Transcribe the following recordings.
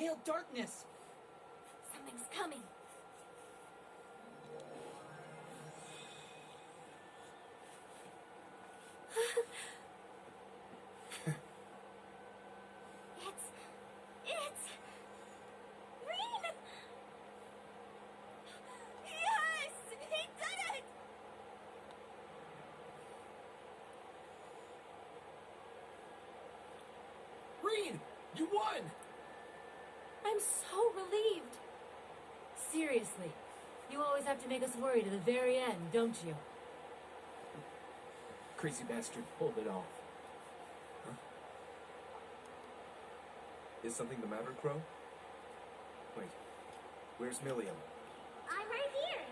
pale darkness. Something's coming. It's Rean! Yes! He did it! Rean, you won! I'm so relieved. Seriously, you always have to make us worry to the very end, don't you? Crazy bastard pulled it off. Huh? Is something the matter, Crow? Wait, where's Milliam? I'm right here.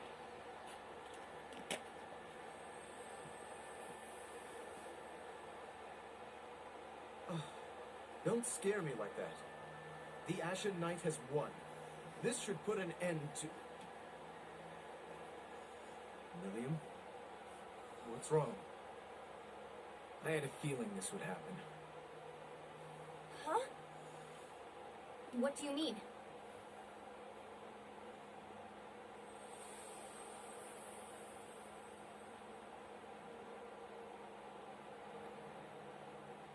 Don't scare me like that. The Ashen Knight has won. This should put an end to... Milliam? What's wrong? I had a feeling this would happen. Huh? What do you mean?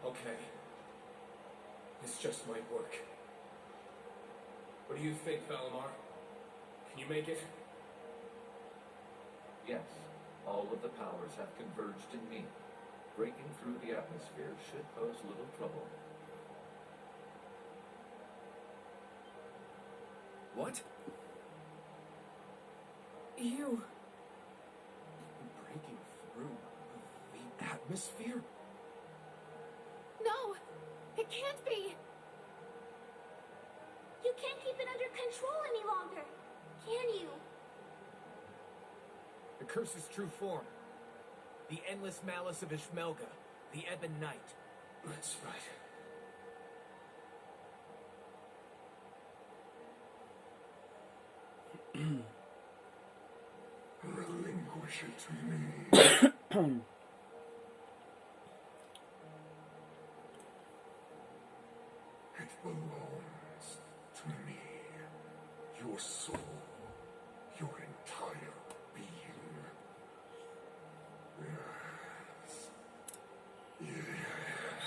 Okay. This just might work. What do you think, Valimar? Can you make it? Yes, all of the powers have converged in me. Breaking through the atmosphere should pose little trouble. What? You... Breaking through the atmosphere? No! It can't be! You can't keep it under control any longer, can you? The curse's true form. The endless malice of Ishmelga, the Ebon Knight. That's right. Relinquish it to me. It belongs to me. Your soul, your entire being. Yes. Yes.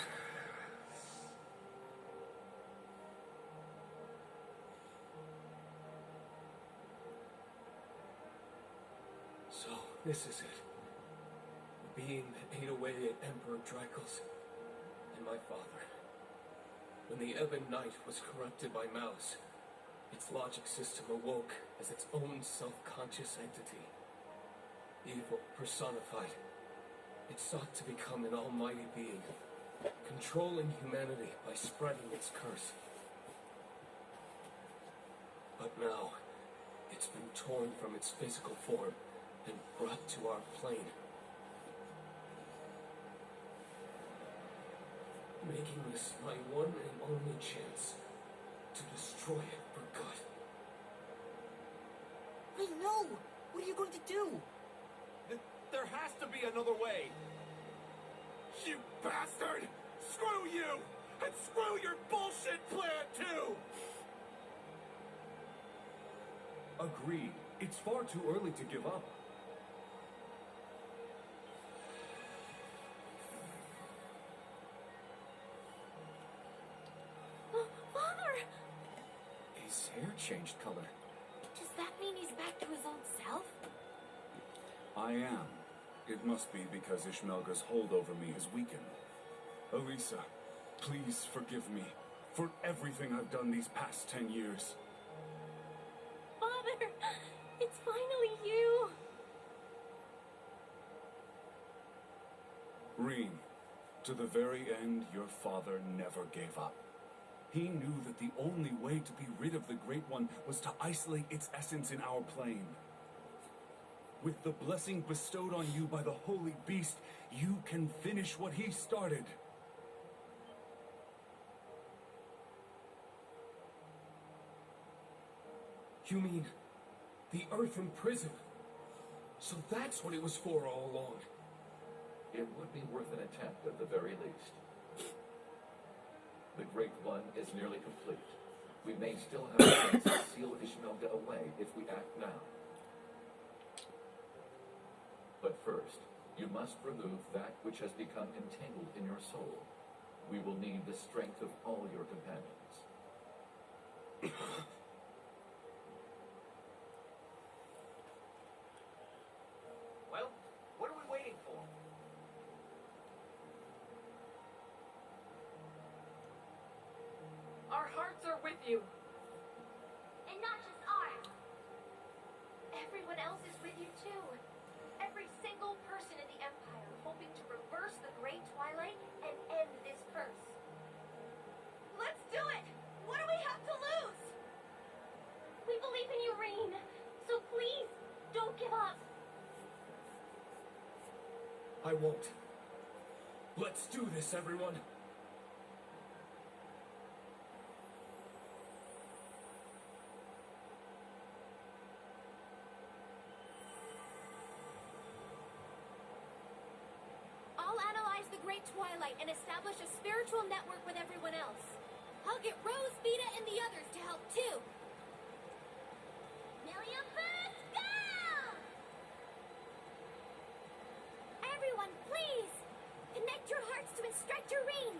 So, this is it. The being that ate away at Emperor Dracul's and my father. When the Ebon Knight was corrupted by malice, its logic system awoke as its own self-conscious entity. Evil personified. It sought to become an almighty being, controlling humanity by spreading its curse. But now, it's been torn from its physical form and brought to our plane. Making this my one and only chance to destroy it for good. Wait, no! What are you going to do? There has to be another way! You bastard! Screw you! And screw your bullshit plan, too! Agreed. It's far too early to give up. Father! His hair changed color. Does that mean he's back to his old self? I am. It must be because Ishmelga's hold over me has weakened. Elisa, please forgive me for everything I've done these past 10 years. Father! It's finally you! Rean, to the very end, your father never gave up. He knew that the only way to be rid of the Great One was to isolate its essence in our plane. With the blessing bestowed on you by the Holy Beast, you can finish what he started. You mean the Earthen Prison? So that's what it was for all along. It would be worth an attempt at the very least. The Great One is nearly complete. We may still have a chance to seal Ishmelda away if we act now. But first, you must remove that which has become entangled in your soul. We will need the strength of all your companions. Well, what are we waiting for? Our hearts are with you. And not just ours. Everyone else is with you too. Every single person in the Empire hoping to reverse the Great Twilight and end this curse. Let's do it! What do we have to lose? We believe in you, Rain. So please, don't give up. I won't. Let's do this, everyone. I'll analyze the Great Twilight and establish a spiritual network with everyone else. I'll get Rose, Vita, and the others to help too. Million first, go! Everyone, please! Connect your hearts to Instructor Ring!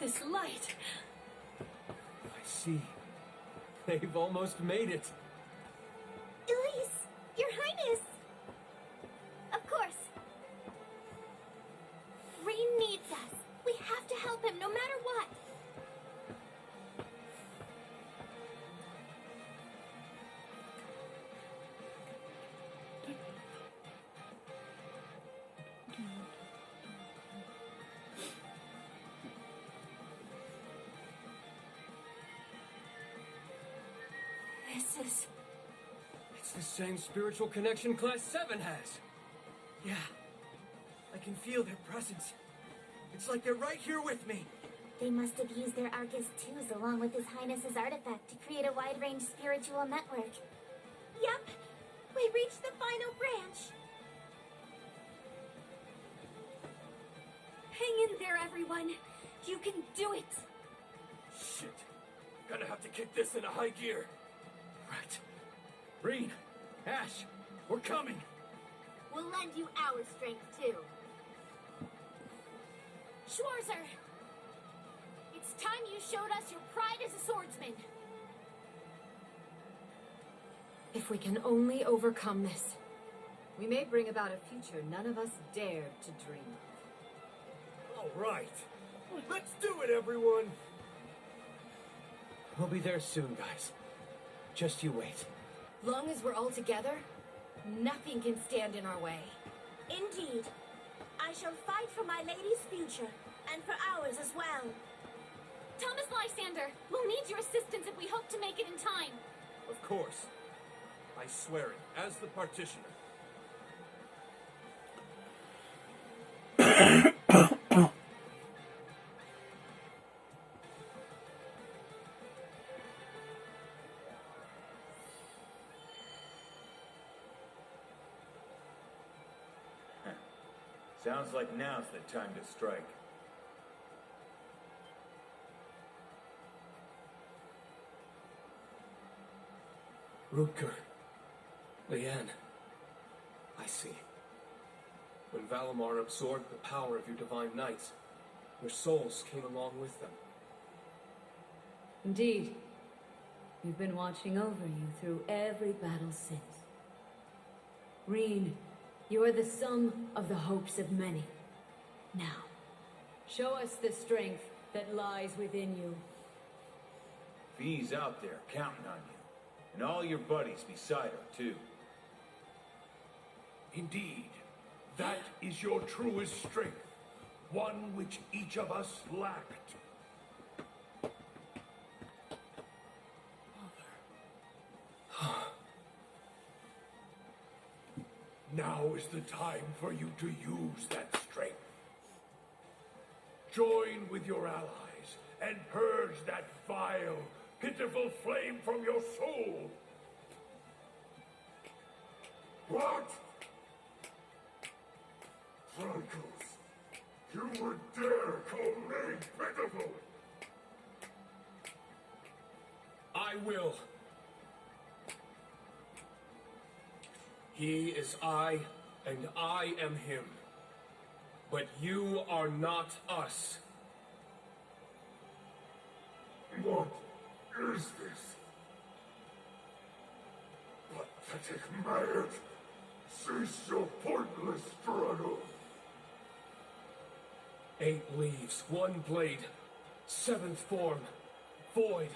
This light. I see. They've almost made it. Elise! Your Highness! Of course. Rain needs us. We have to help him no matter what. It's the same spiritual connection Class 7 has. Yeah. I can feel their presence. It's like they're right here with me. They must have used their Arcus twos along with His Highness's artifact to create a wide-range spiritual network. Yep, we reached the final branch. Hang in there, everyone. You can do it. Shit. Gonna have to kick this into high gear. Right. Reed, Ash, we're coming. We'll lend you our strength, too. Schwarzer! It's time you showed us your pride as a swordsman. If we can only overcome this, we may bring about a future none of us dared to dream of. All right. Let's do it, everyone. We'll be there soon, guys. Just you wait. Long as we're all together, nothing can stand in our way. Indeed. I shall fight for my lady's future, and for ours as well. Thomas Lysander, we'll need your assistance if we hope to make it in time. Of course. I swear it, as the partitioner. Sounds like now's the time to strike. Rutger. Leanne. I see. When Valimar absorbed the power of your divine knights, your souls came along with them. Indeed. We've been watching over you through every battle since. Reen, you are the sum of the hopes of many. Now, show us the strength that lies within you. V's out there counting on you. And all your buddies beside her, too. Indeed, that is your truest strength, one which each of us lacked. Now is the time for you to use that strength. Join with your allies and purge that vile, pitiful flame from your soul. would dare call me pitiful? I will. He is I, and I am him. But you are not us. What is this? Pathetic mad! Cease your pointless struggle! 8 leaves, 1 blade, 7th form, void.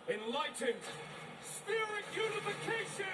Enlightened, spirit unification!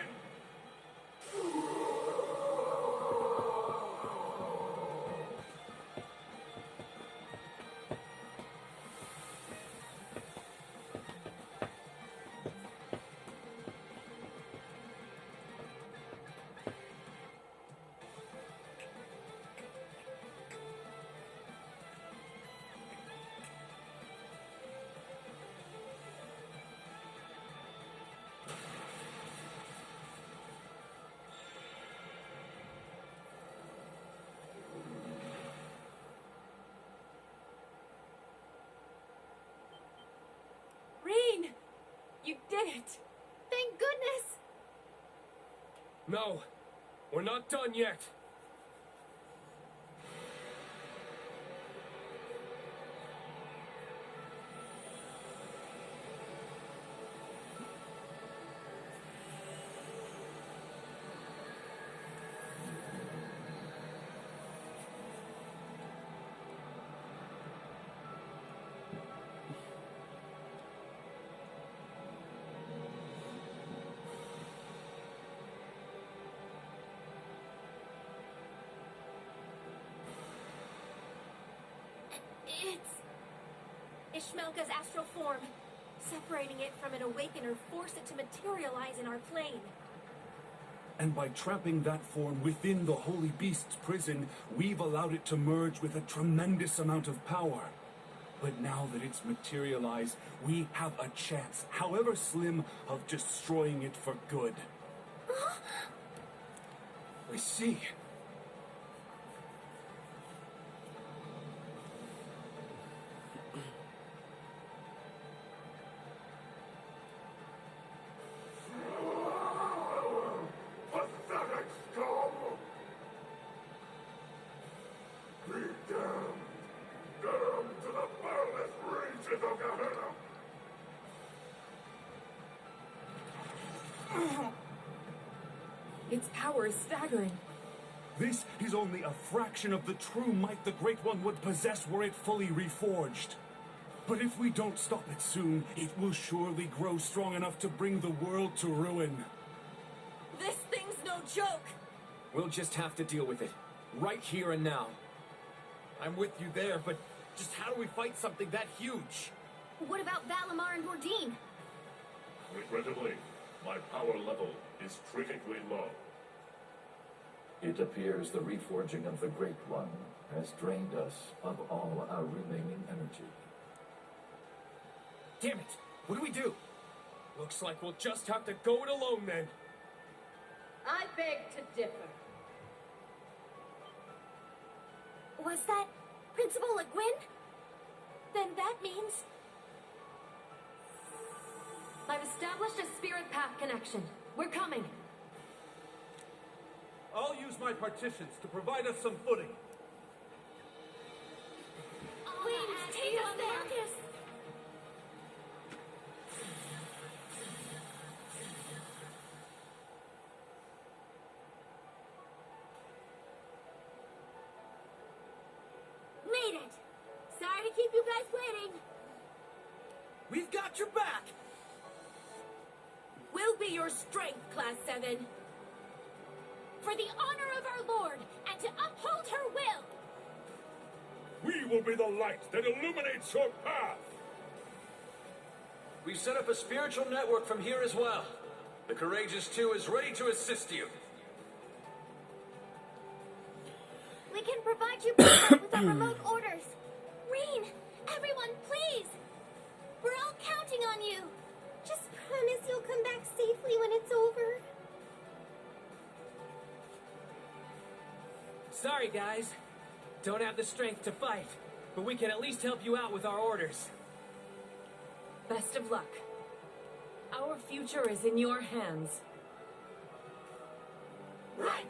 Reen! You did it! Thank goodness! No, we're not done yet. It's Ishmelka's astral form. Separating it from an awakener forced it to materialize in our plane. And by trapping that form within the Holy Beast's prison, we've allowed it to merge with a tremendous amount of power. But now that it's materialized, we have a chance, however slim, of destroying it for good. I see. Pathetic scum! Be damned! Damned to the foulest regions of Gehenna! Its power is staggering. This is only a fraction of the true might the Great One would possess were it fully reforged. But if we don't stop it soon, it will surely grow strong enough to bring the world to ruin. This thing's no joke! We'll just have to deal with it. Right here and now. I'm with you there, but just how do we fight something that huge? What about Valimar and Bordine? Regrettably, my power level is critically low. It appears the reforging of the Great One has drained us of all our remaining energy. Damn it! What do we do? Looks like we'll just have to go it alone then. I beg to differ. Was that Principal Le Guin? Then that means... I've established a spirit path connection. We're coming. I'll use my partitions to provide us some footing. Please, take us there! Made it! Sorry to keep you guys waiting. We've got your back! We'll be your strength, Class 7. For the honor of our Lord, and to uphold her will. We will be the light that illuminates your path! We've set up a spiritual network from here as well. The Courageous 2 is ready to assist you. We can provide you backup with our remote orders. Reen, everyone, please! We're all counting on you. Just promise you'll come back safely when it's over. Sorry, guys. Don't have the strength to fight, but we can at least help you out with our orders. Best of luck. Our future is in your hands. Right!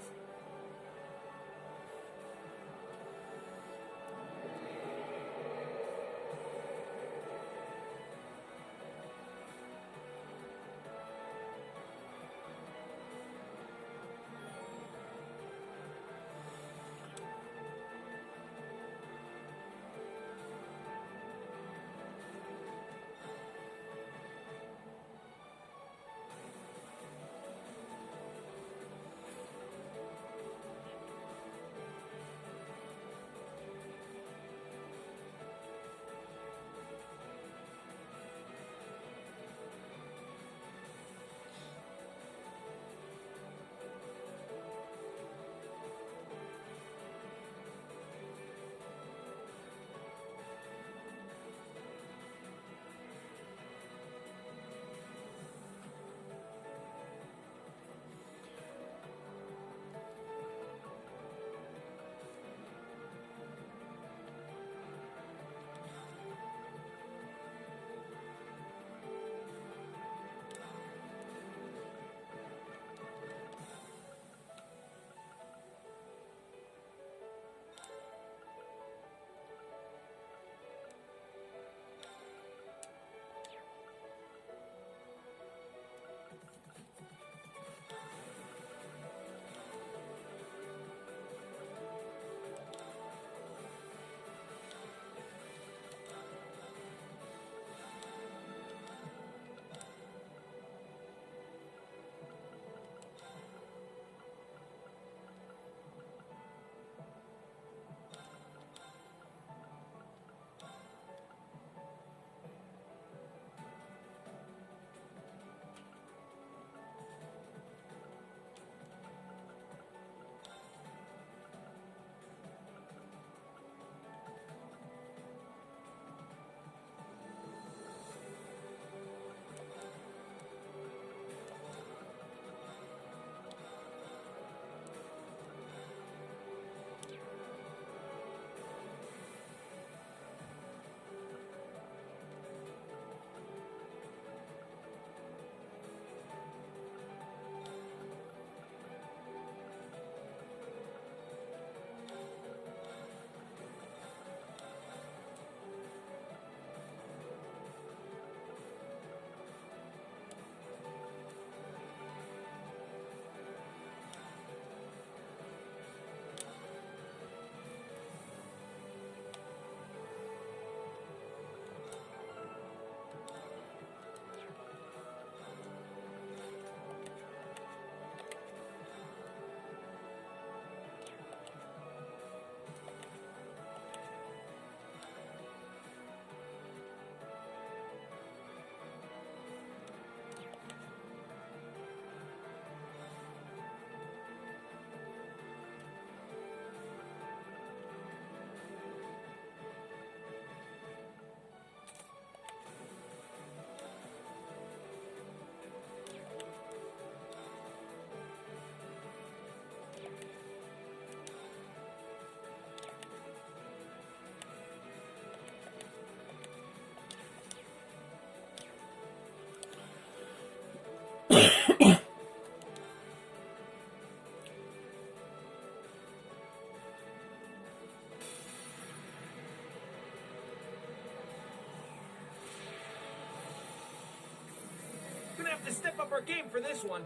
Gonna have to step up our game for this one.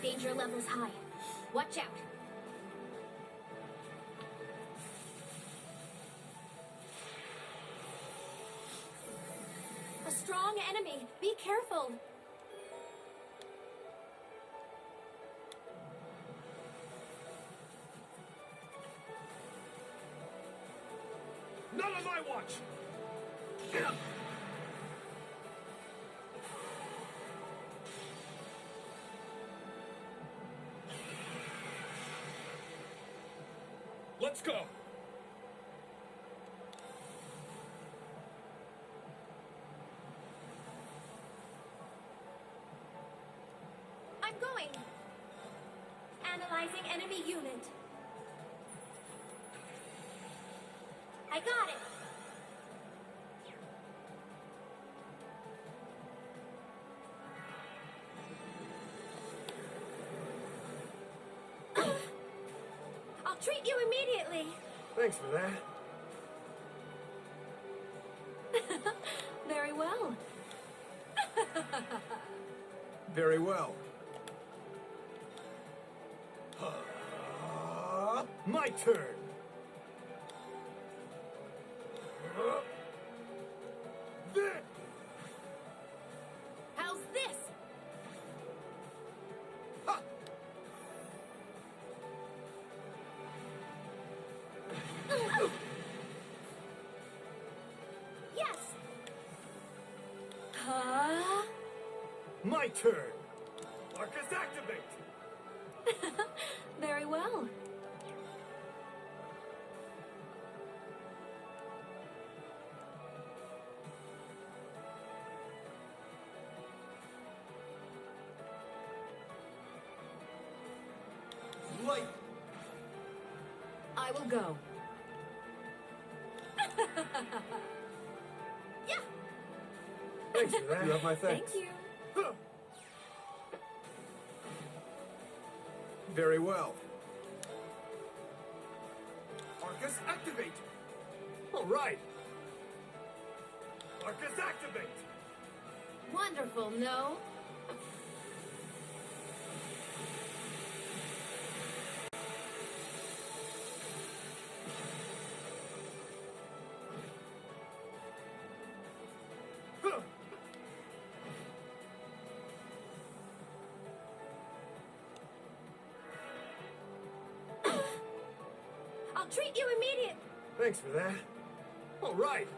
Danger level's high. Watch out. A strong enemy. Be careful. Not on my watch! Let's go! Neutralizing enemy unit. I got it. I'll treat you immediately. Thanks for that. Very well. Very well. My turn. There. How's this? Ha. Yes. My turn. Marcus, activate. Very well. Light. I will go. Yeah. Thanks for that. You have my thanks. Thank you. Very well. Marcus, activate. All right. Marcus, activate. Wonderful, no? I'll treat you immediately. Thanks for that. All right.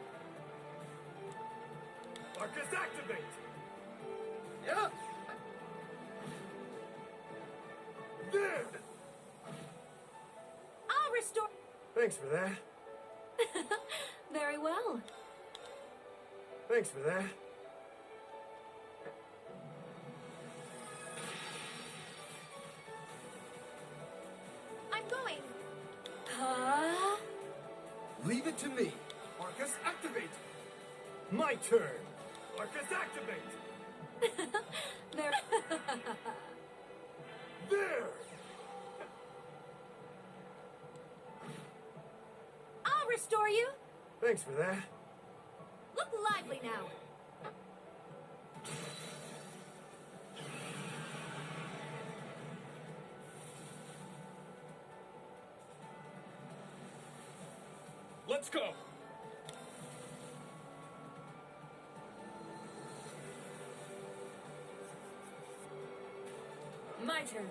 Marcus, activate. Yeah. There. I'll restore. Thanks for that. Very well. Thanks for that. I'm going. Leave it to me. Marcus, activate. My turn. Marcus, activate. There. There. I'll restore you. Thanks for that. Look lively now. Let's go. My turn.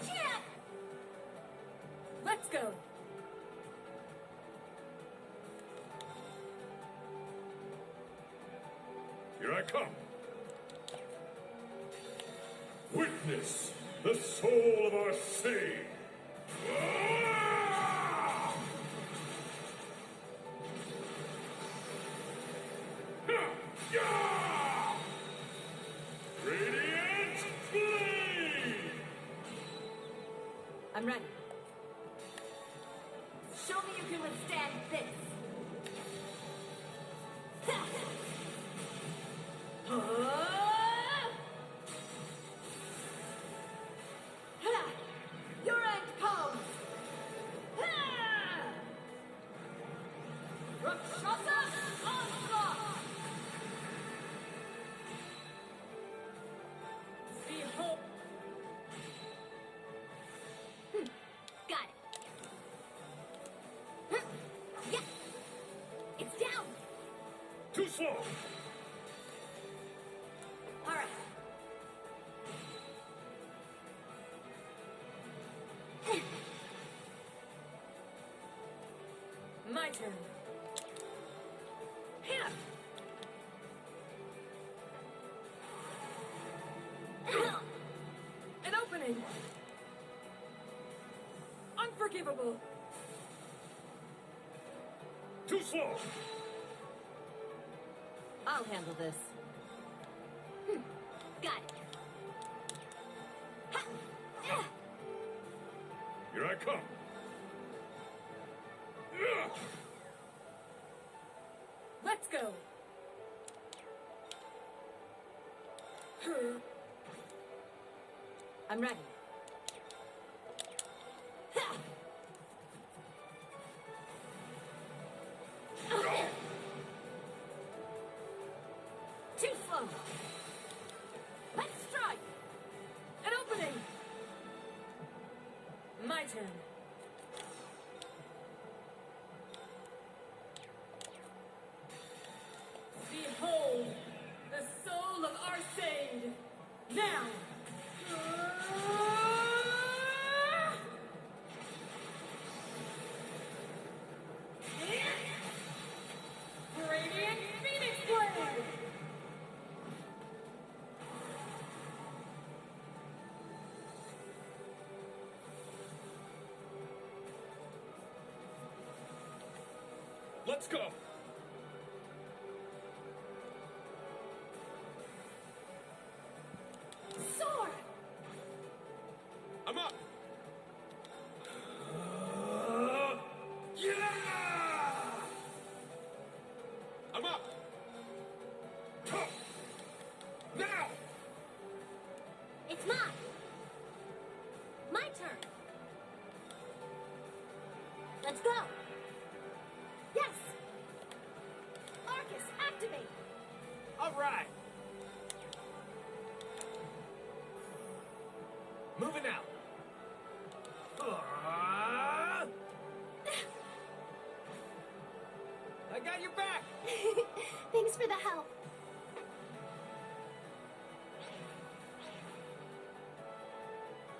Yeah. Let's go. Here I come. Witness the soul of our city. Radiant Blade! I'm ready. Show me you can withstand this. Your end comes! Rakshasa onslaught! Behold! Got it. Yeah. It's down. Too slow! All right. My turn. Here! An opening! Unforgivable! Too slow! I'll handle this. Got it. Here I come. Let's go. I'm ready. Too slow. Let's strike. An opening. My turn. Behold, the soul of Arcade. Now. Radiant Phoenix Blade. Let's go. Sword. I'm up. I'm up. Now! It's mine. My turn. Let's go. Yes. Arcus, activate. All right. Moving out. I got your back. Thanks for the help.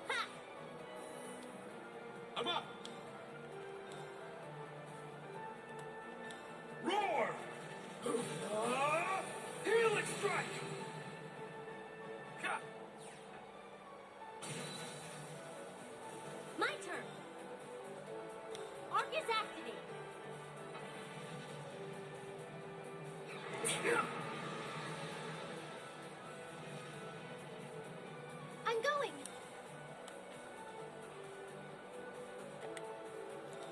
Ha! I'm up. Roar! Helix strike! Ha! My turn. Arcus, activate. I'm going.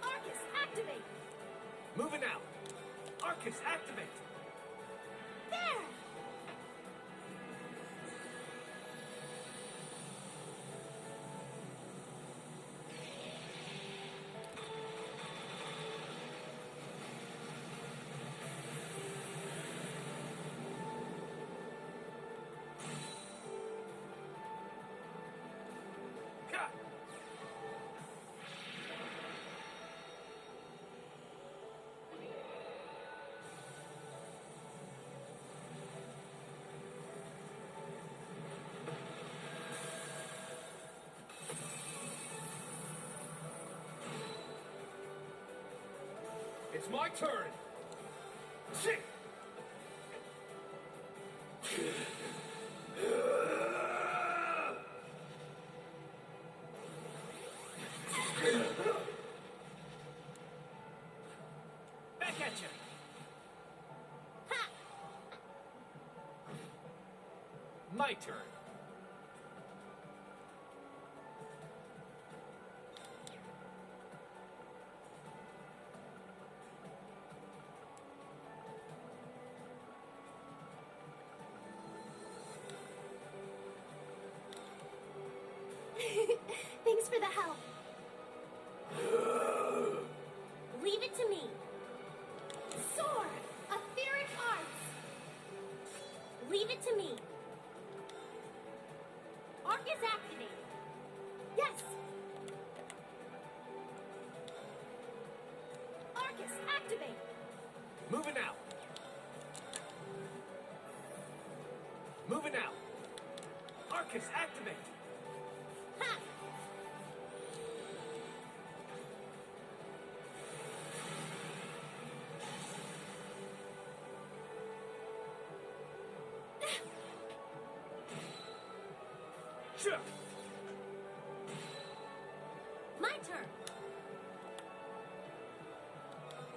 Arcus, activate. Moving out. Arcus, activate. There. Ha! It's my turn. Shit! Back at you. Ha! My turn. Thanks for the help. Leave it to me. Sword! Etheric arts! Leave it to me. Arcus, activate. Yes! Arcus, activate. Moving out. Moving out. Arcus, activate. Ha! Sure. My turn.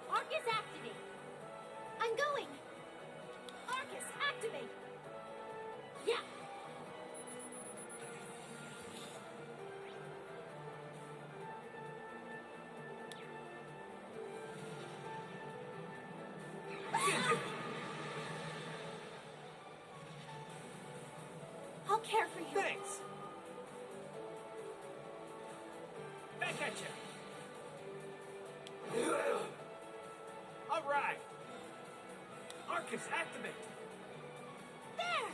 Arcus, activate. I'm going. Arcus, care for you. Thanks. Back at you. All right. Arcus, activate. There!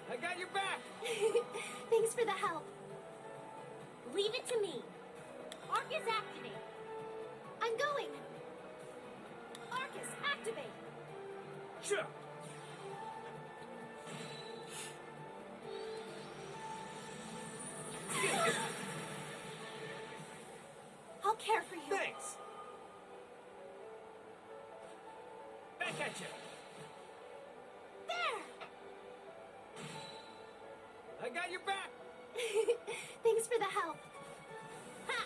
I got your back. Thanks for the help. Leave it to me. Arcus, activate. I'm going. Arcus, activate. Sure. I'll care for you. Thanks. Back at you. There! I got your back. Thanks for the help. Ha!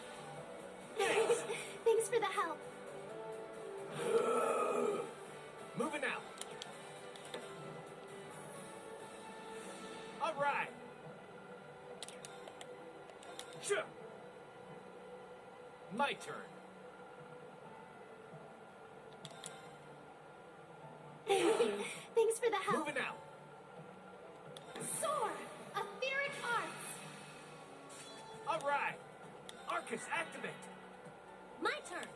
Thanks. Thanks for the help. Moving out. All right. Sure. My turn. Thanks for the help. Moving out. Soar! Etheric arts! All right. Arcus, activate. My turn.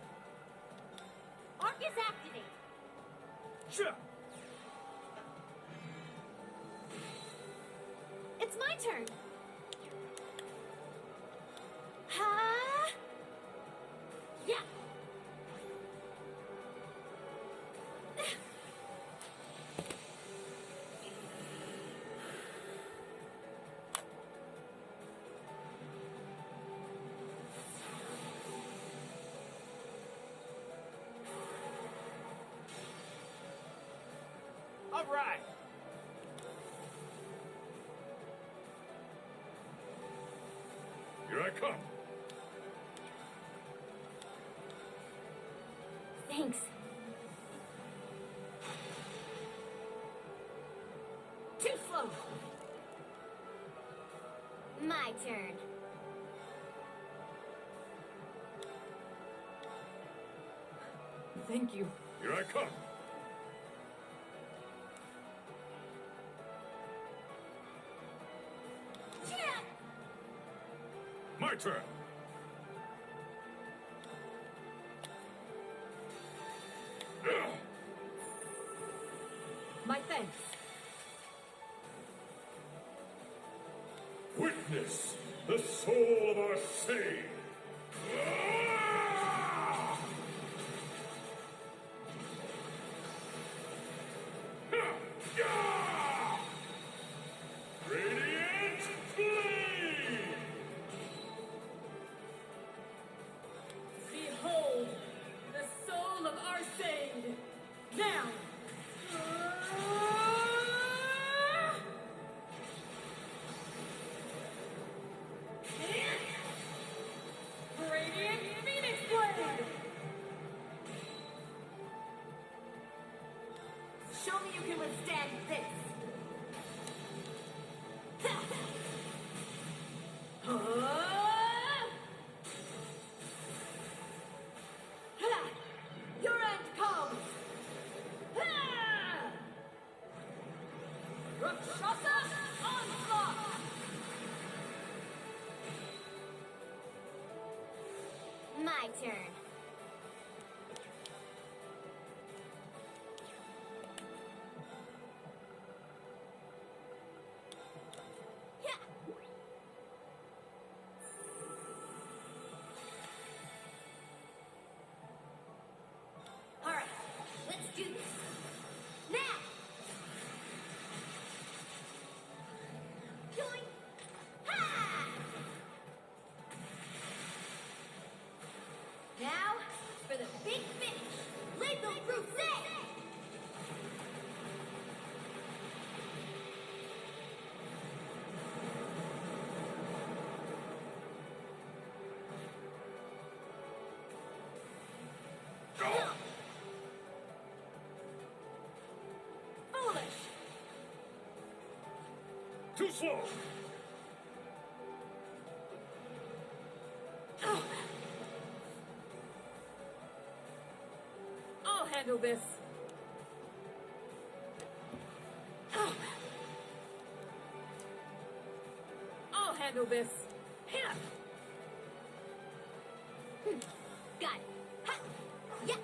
Arcus, activate. Sure. It's my turn. Ha! Yeah. All right. Here I come. Thanks. Too slow. My turn. Thank you. Here I come. Yeah! My turn. My thanks. Witness the soul of our sage. Radiant flame! Behold, the soul of Arcade! Now! Radiant Phoenix Blade! Show me you can withstand this. Your end comes! Rakshasa onslaught! My turn. Yeah. All right, let's do this. Now! Join! Ha! Now, for the big finish! Lethal Crusade! Foolish! Too slow. handle this. I'll handle this. Here. Got it. Ha! Yeah!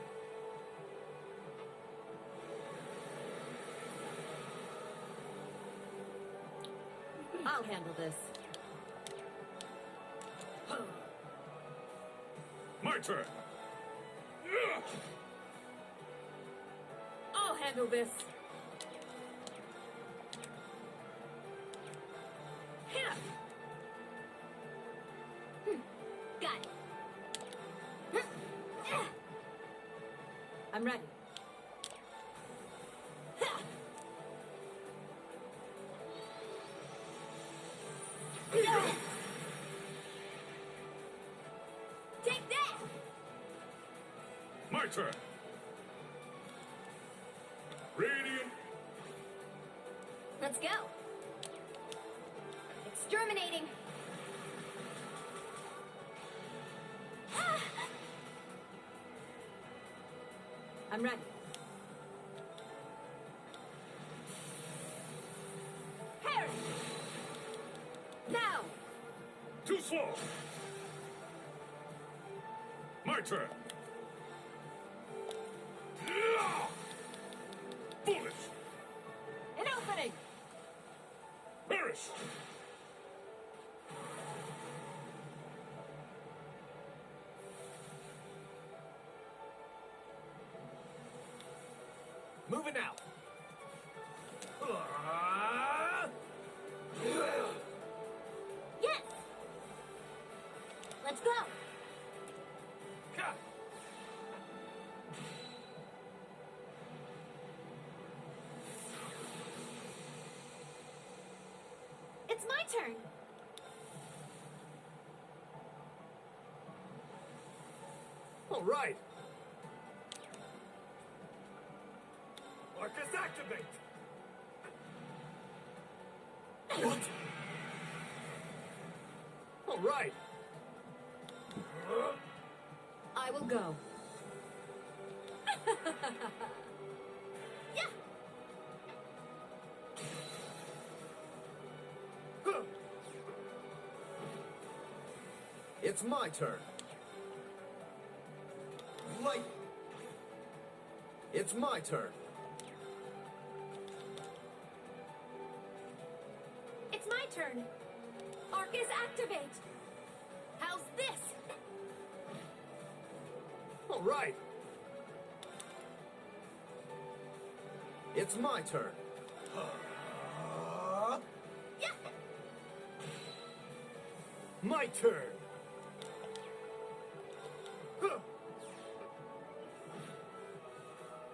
I'll handle this. My turn. I'll handle this. Here. Got it. I'm ready. Take that! My turn. Radiant. Let's go. Exterminating. I'm ready. Here! Now! Too slow. My turn. Foolish. An opening! Perish. Moving out. Yes! Let's go! It's my turn! All right. Marcus, activate! What? All right. I will go. Yeah! It's my turn. Light. It's my turn. It's my turn! Arcus, activate! How's this? All right. It's my turn. Yeah! My turn.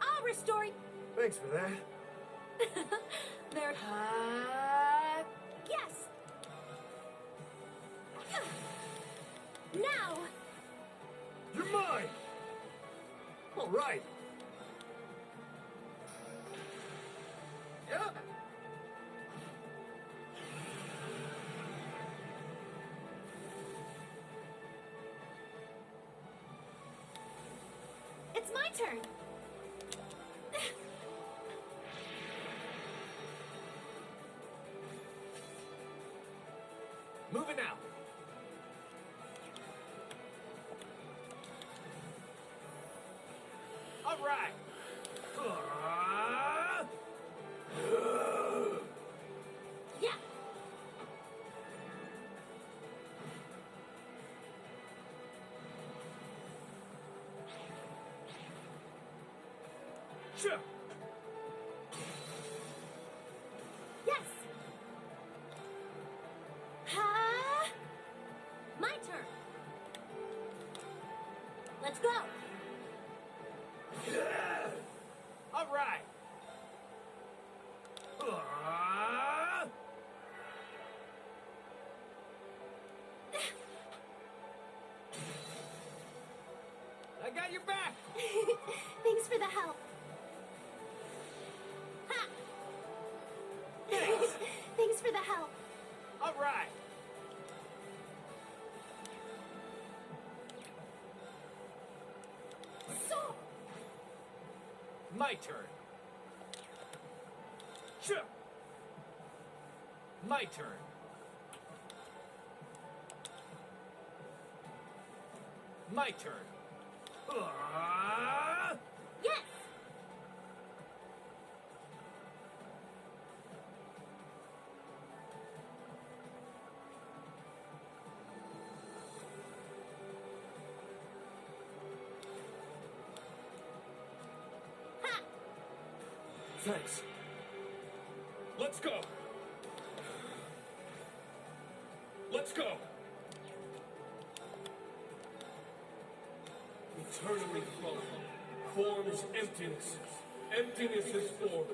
I'll restore you. Thanks for that. There. Yes! Now! You're mine. All right. Yeah. It's my turn! Moving out. All right. Yeah! Sure. Yes! Ha! My turn! Let's go! All right. I got your back. Thanks for the help. My turn. Sure. My turn. My turn. Yes! Ha! Thanks. Let's go. Let's go. Eternally flowing. Form is emptiness. Emptiness is form.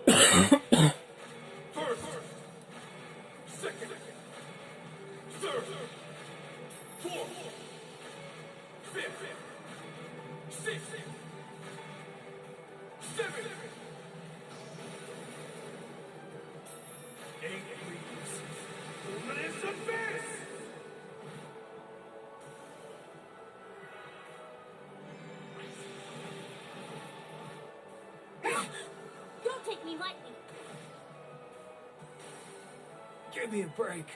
First. Second. Third. Fourth. Fifth. Sixth. Seventh. 8 leaves. Luminous abyss! Don't take me lightly. Give me a break.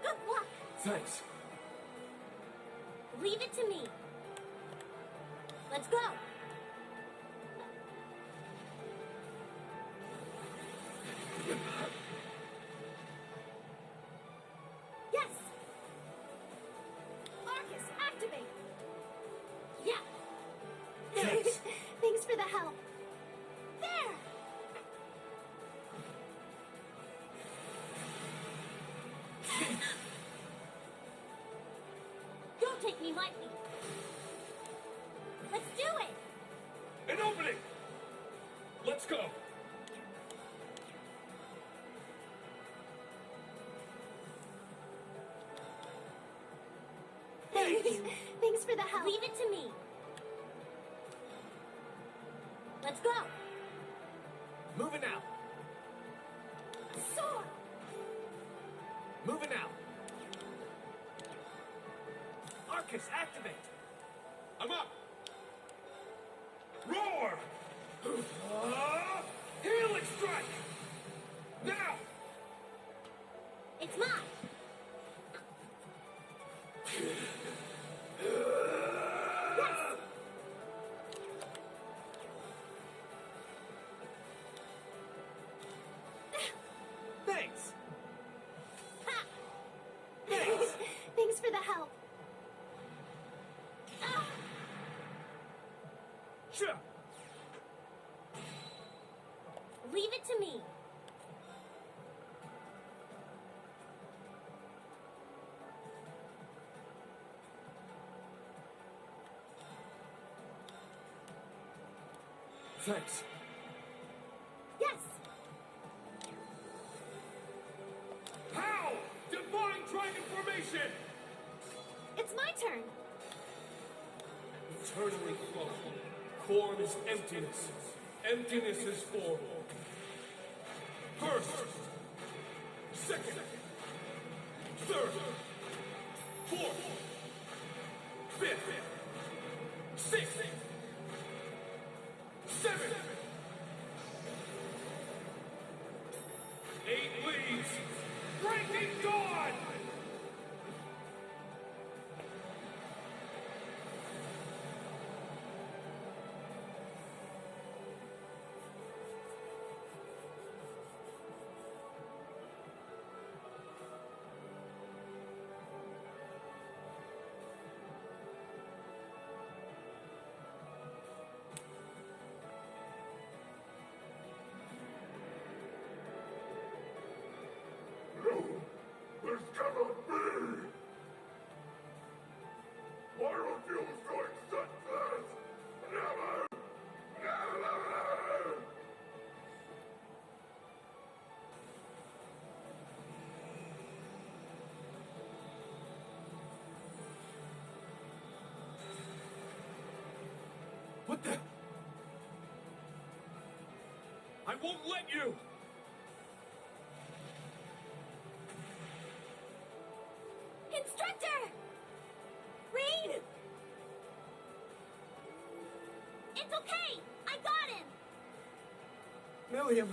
Good luck. Thanks. Leave it to me. Let's go. Yes. Arcus, activate. Yeah. Thanks. Thanks for the help. There. Don't take me lightly. Let's do it. An opening. Let's go. Thanks for the help. Leave it to me. Let's go. Moving out. Sword. Moving out. Arcus, activate. I'm up. Roar. Healing strike. Now. It's mine. Yes. Thanks. Ha. Thanks. Thanks for the help. Ah. Sure. Leave it to me. Thanks. Yes. How? Divine Dragon Formation. It's my turn. Eternally flowing. Form is emptiness. Emptiness is form. First. Second. Third. Fourth. Fifth. Sixth. Seventh. 8 leaves. Breaking dawn. This cannot be! I refuse to accept this! Never! Never! What the? I won't let you. Instructor! Read! It's okay! I got him! Milliam!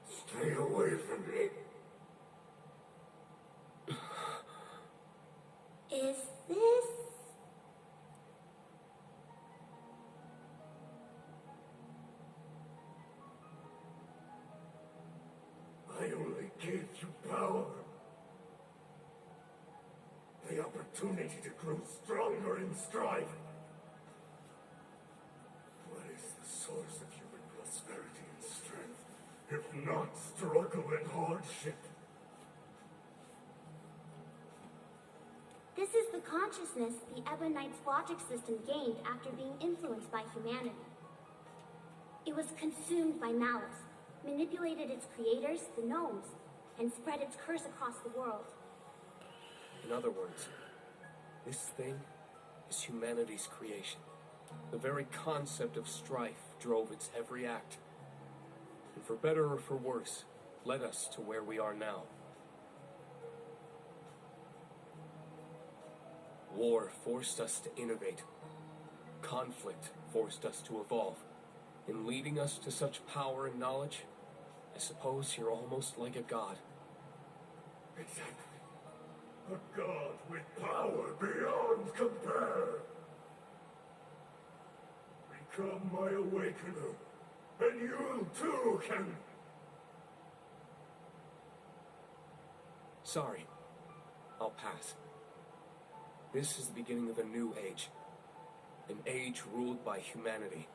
Stay away from me. Is this... I only gave you power. The opportunity to grow stronger in strife. What is the source of human prosperity and strength, if not struggle and hardship? This is the consciousness the Ebonite's logic system gained after being influenced by humanity. It was consumed by malice, manipulated its creators, the gnomes, and spread its curse across the world. In other words, this thing is humanity's creation. The very concept of strife drove its every act. And for better or for worse, led us to where we are now. War forced us to innovate. Conflict forced us to evolve. In leading us to such power and knowledge, I suppose you're almost like a god. Exactly. A god with power beyond compare. Become my awakener, and you too can... Sorry. I'll pass. This is the beginning of a new age. An age ruled by humanity.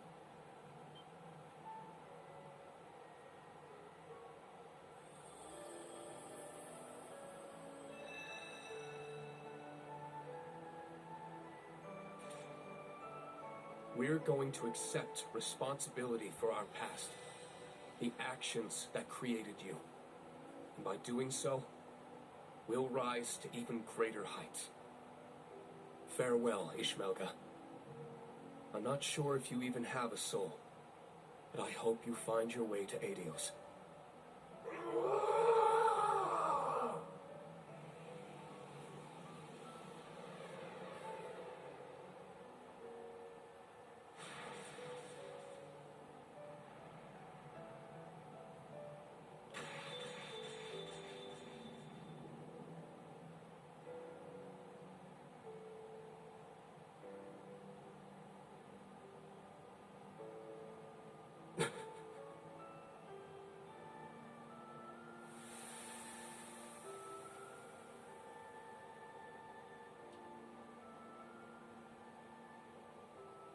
We're going to accept responsibility for our past. The actions that created you. And by doing so, we'll rise to even greater heights. Farewell, Ishmelga. I'm not sure if you even have a soul, but I hope you find your way to Adios.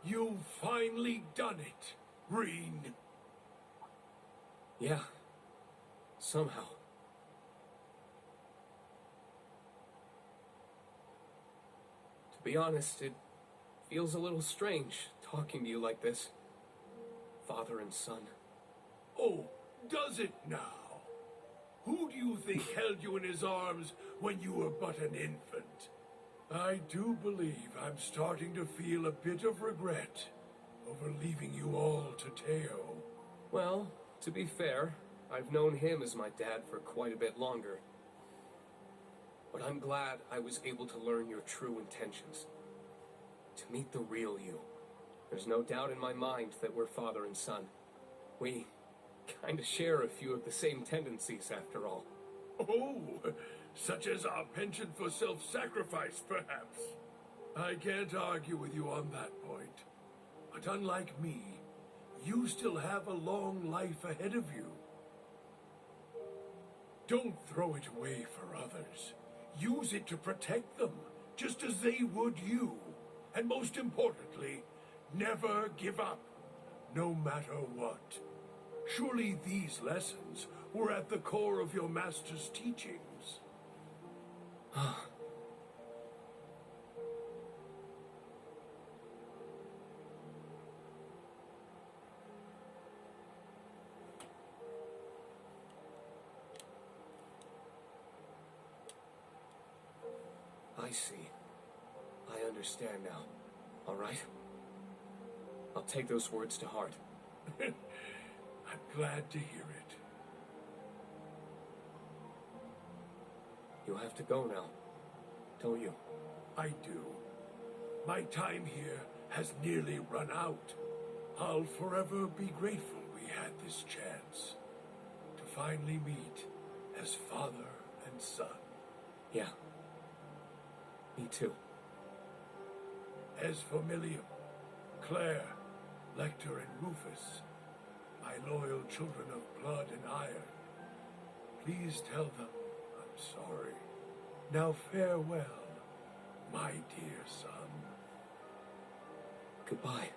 You've finally done it, Reen. Yeah. Somehow. To be honest, it feels a little strange talking to you like this. Father and son. Oh, does it now? Who do you think held you in his arms when you were but an infant? I do believe I'm starting to feel a bit of regret over leaving you all to Teo. Well, to be fair, I've known him as my dad for quite a bit longer. But I'm glad I was able to learn your true intentions. To meet the real you. There's no doubt in my mind that we're father and son. We kinda share a few of the same tendencies, after all. Oh, such as our penchant for self-sacrifice, perhaps. I can't argue with you on that point. But unlike me, you still have a long life ahead of you. Don't throw it away for others. Use it to protect them, just as they would you. And most importantly, never give up, no matter what. Surely these lessons were at the core of your master's teachings. see. I understand now. All right? I'll take those words to heart. I'm glad to hear it. You have to go now, don't you? I do. My time here has nearly run out. I'll forever be grateful we had this chance to finally meet as father and son. Yeah. Me too. As for Milliam, Claire, Lecter, and Rufus, my loyal children of blood and iron, please tell them I'm sorry. Now farewell, my dear son. Goodbye,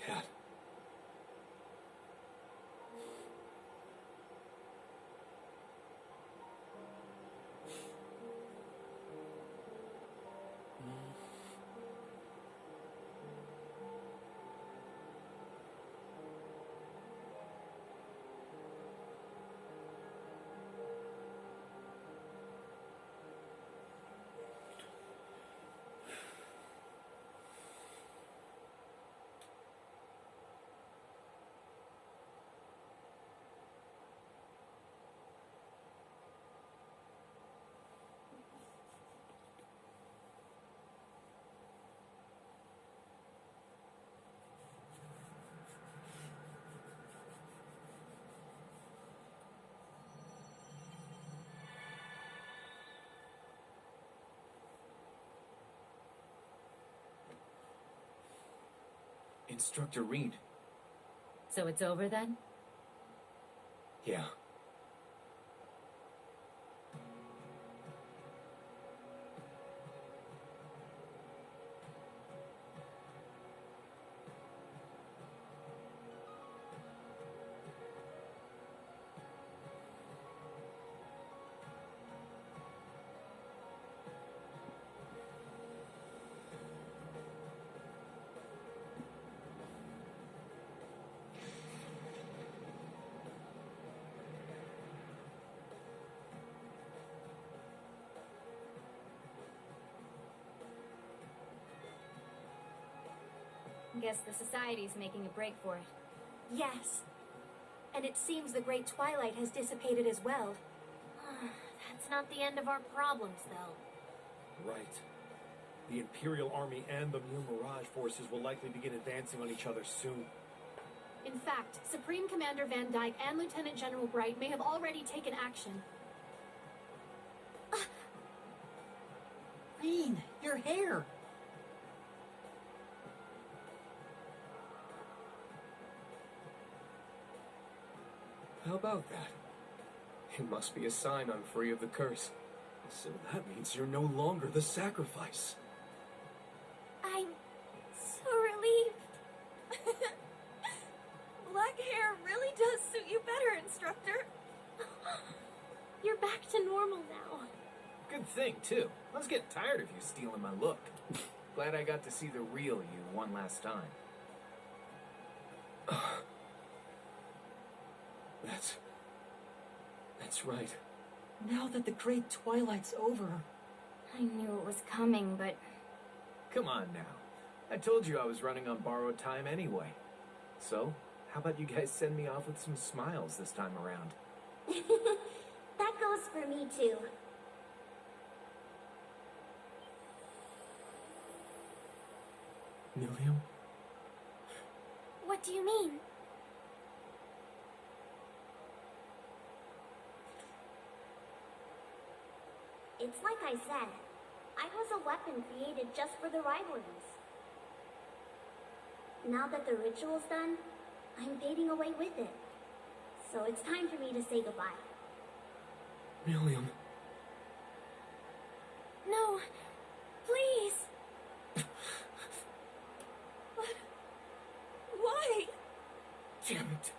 Dad. Instructor Reed. So it's over then? Yeah. Guess the Society's making a break for it. Yes. And it seems the Great Twilight has dissipated as well. That's not the end of our problems, though. Right. The Imperial Army and the Mu Mirage forces will likely begin advancing on each other soon. In fact, Supreme Commander Van Dyke and Lieutenant General Bright may have already taken action. Reen, your hair! How about that? It must be a sign I'm free of the curse. So that means you're no longer the sacrifice. I'm so relieved. Black hair really does suit you better, Instructor. You're back to normal now. Good thing, too. I was getting tired of you stealing my look. Glad I got to see the real you one last time. That's right. Now that the Great Twilight's over. I knew it was coming, but... Come on now. I told you I was running on borrowed time anyway. So, how about you guys send me off with some smiles this time around? That goes for me, too. Milliam? What do you mean? It's like I said. I was a weapon created just for the rivalries. Now that the ritual's done, I'm fading away with it. So it's time for me to say goodbye. Milliam. No, please. But why? Damn it.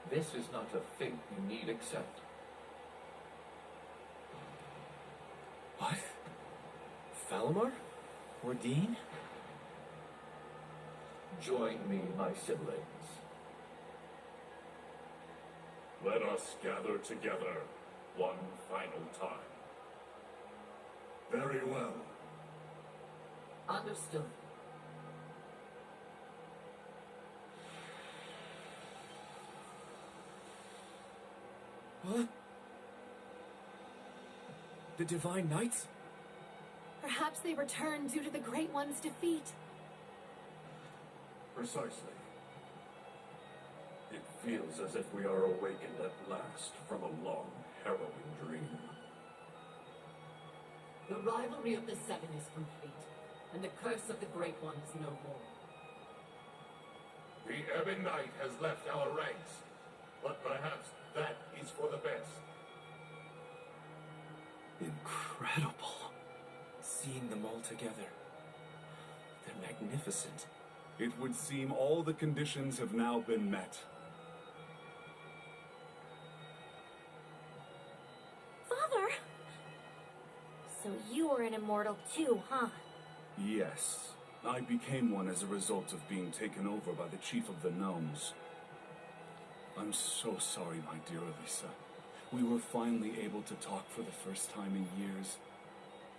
This is not a fate you need accept. What? Falamar? Or Dean? Join me, my siblings. Let us gather together one final time. Very well. Understood. What? The Divine Knights? Perhaps they returned due to the Great One's defeat. Precisely. It feels as if we are awakened at last from a long, harrowing dream. The rivalry of the Seven is complete, and the curse of the Great One is no more. The Ebon Knight has left our ranks, but perhaps that is for the best. Incredible. Seeing them all together. They're magnificent. It would seem all the conditions have now been met. Father! So you are an immortal too, huh? Yes. I became one as a result of being taken over by the chief of the gnomes. I'm so sorry, my dear Elisa. We were finally able to talk for the first time in years.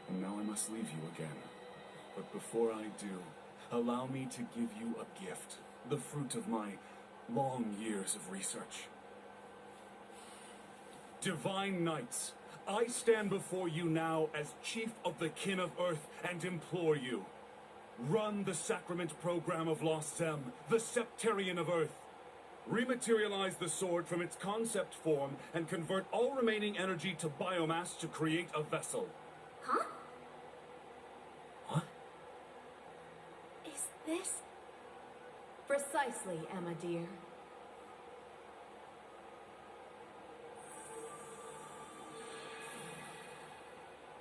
And now I must leave you again. But before I do, allow me to give you a gift. The fruit of my long years of research. Divine Knights, I stand before you now as Chief of the Kin of Earth and implore you. Run the Sacrament Program of Lost Sem, the Septarian of Earth. Rematerialize the sword from its concept form and convert all remaining energy to biomass to create a vessel. Huh? What? Is this... Precisely, Emma dear.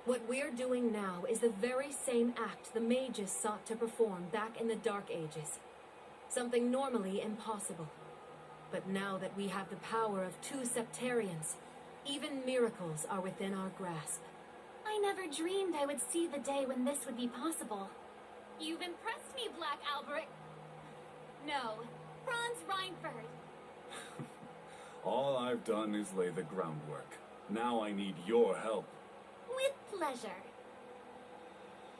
What we're doing now is the very same act the mages sought to perform back in the Dark Ages. Something normally impossible. But now that we have the power of 2 Septarians, even miracles are within our grasp. I never dreamed I would see the day when this would be possible. You've impressed me, Black Albert. No, Franz Reinford. All I've done is lay the groundwork. Now I need your help. With pleasure.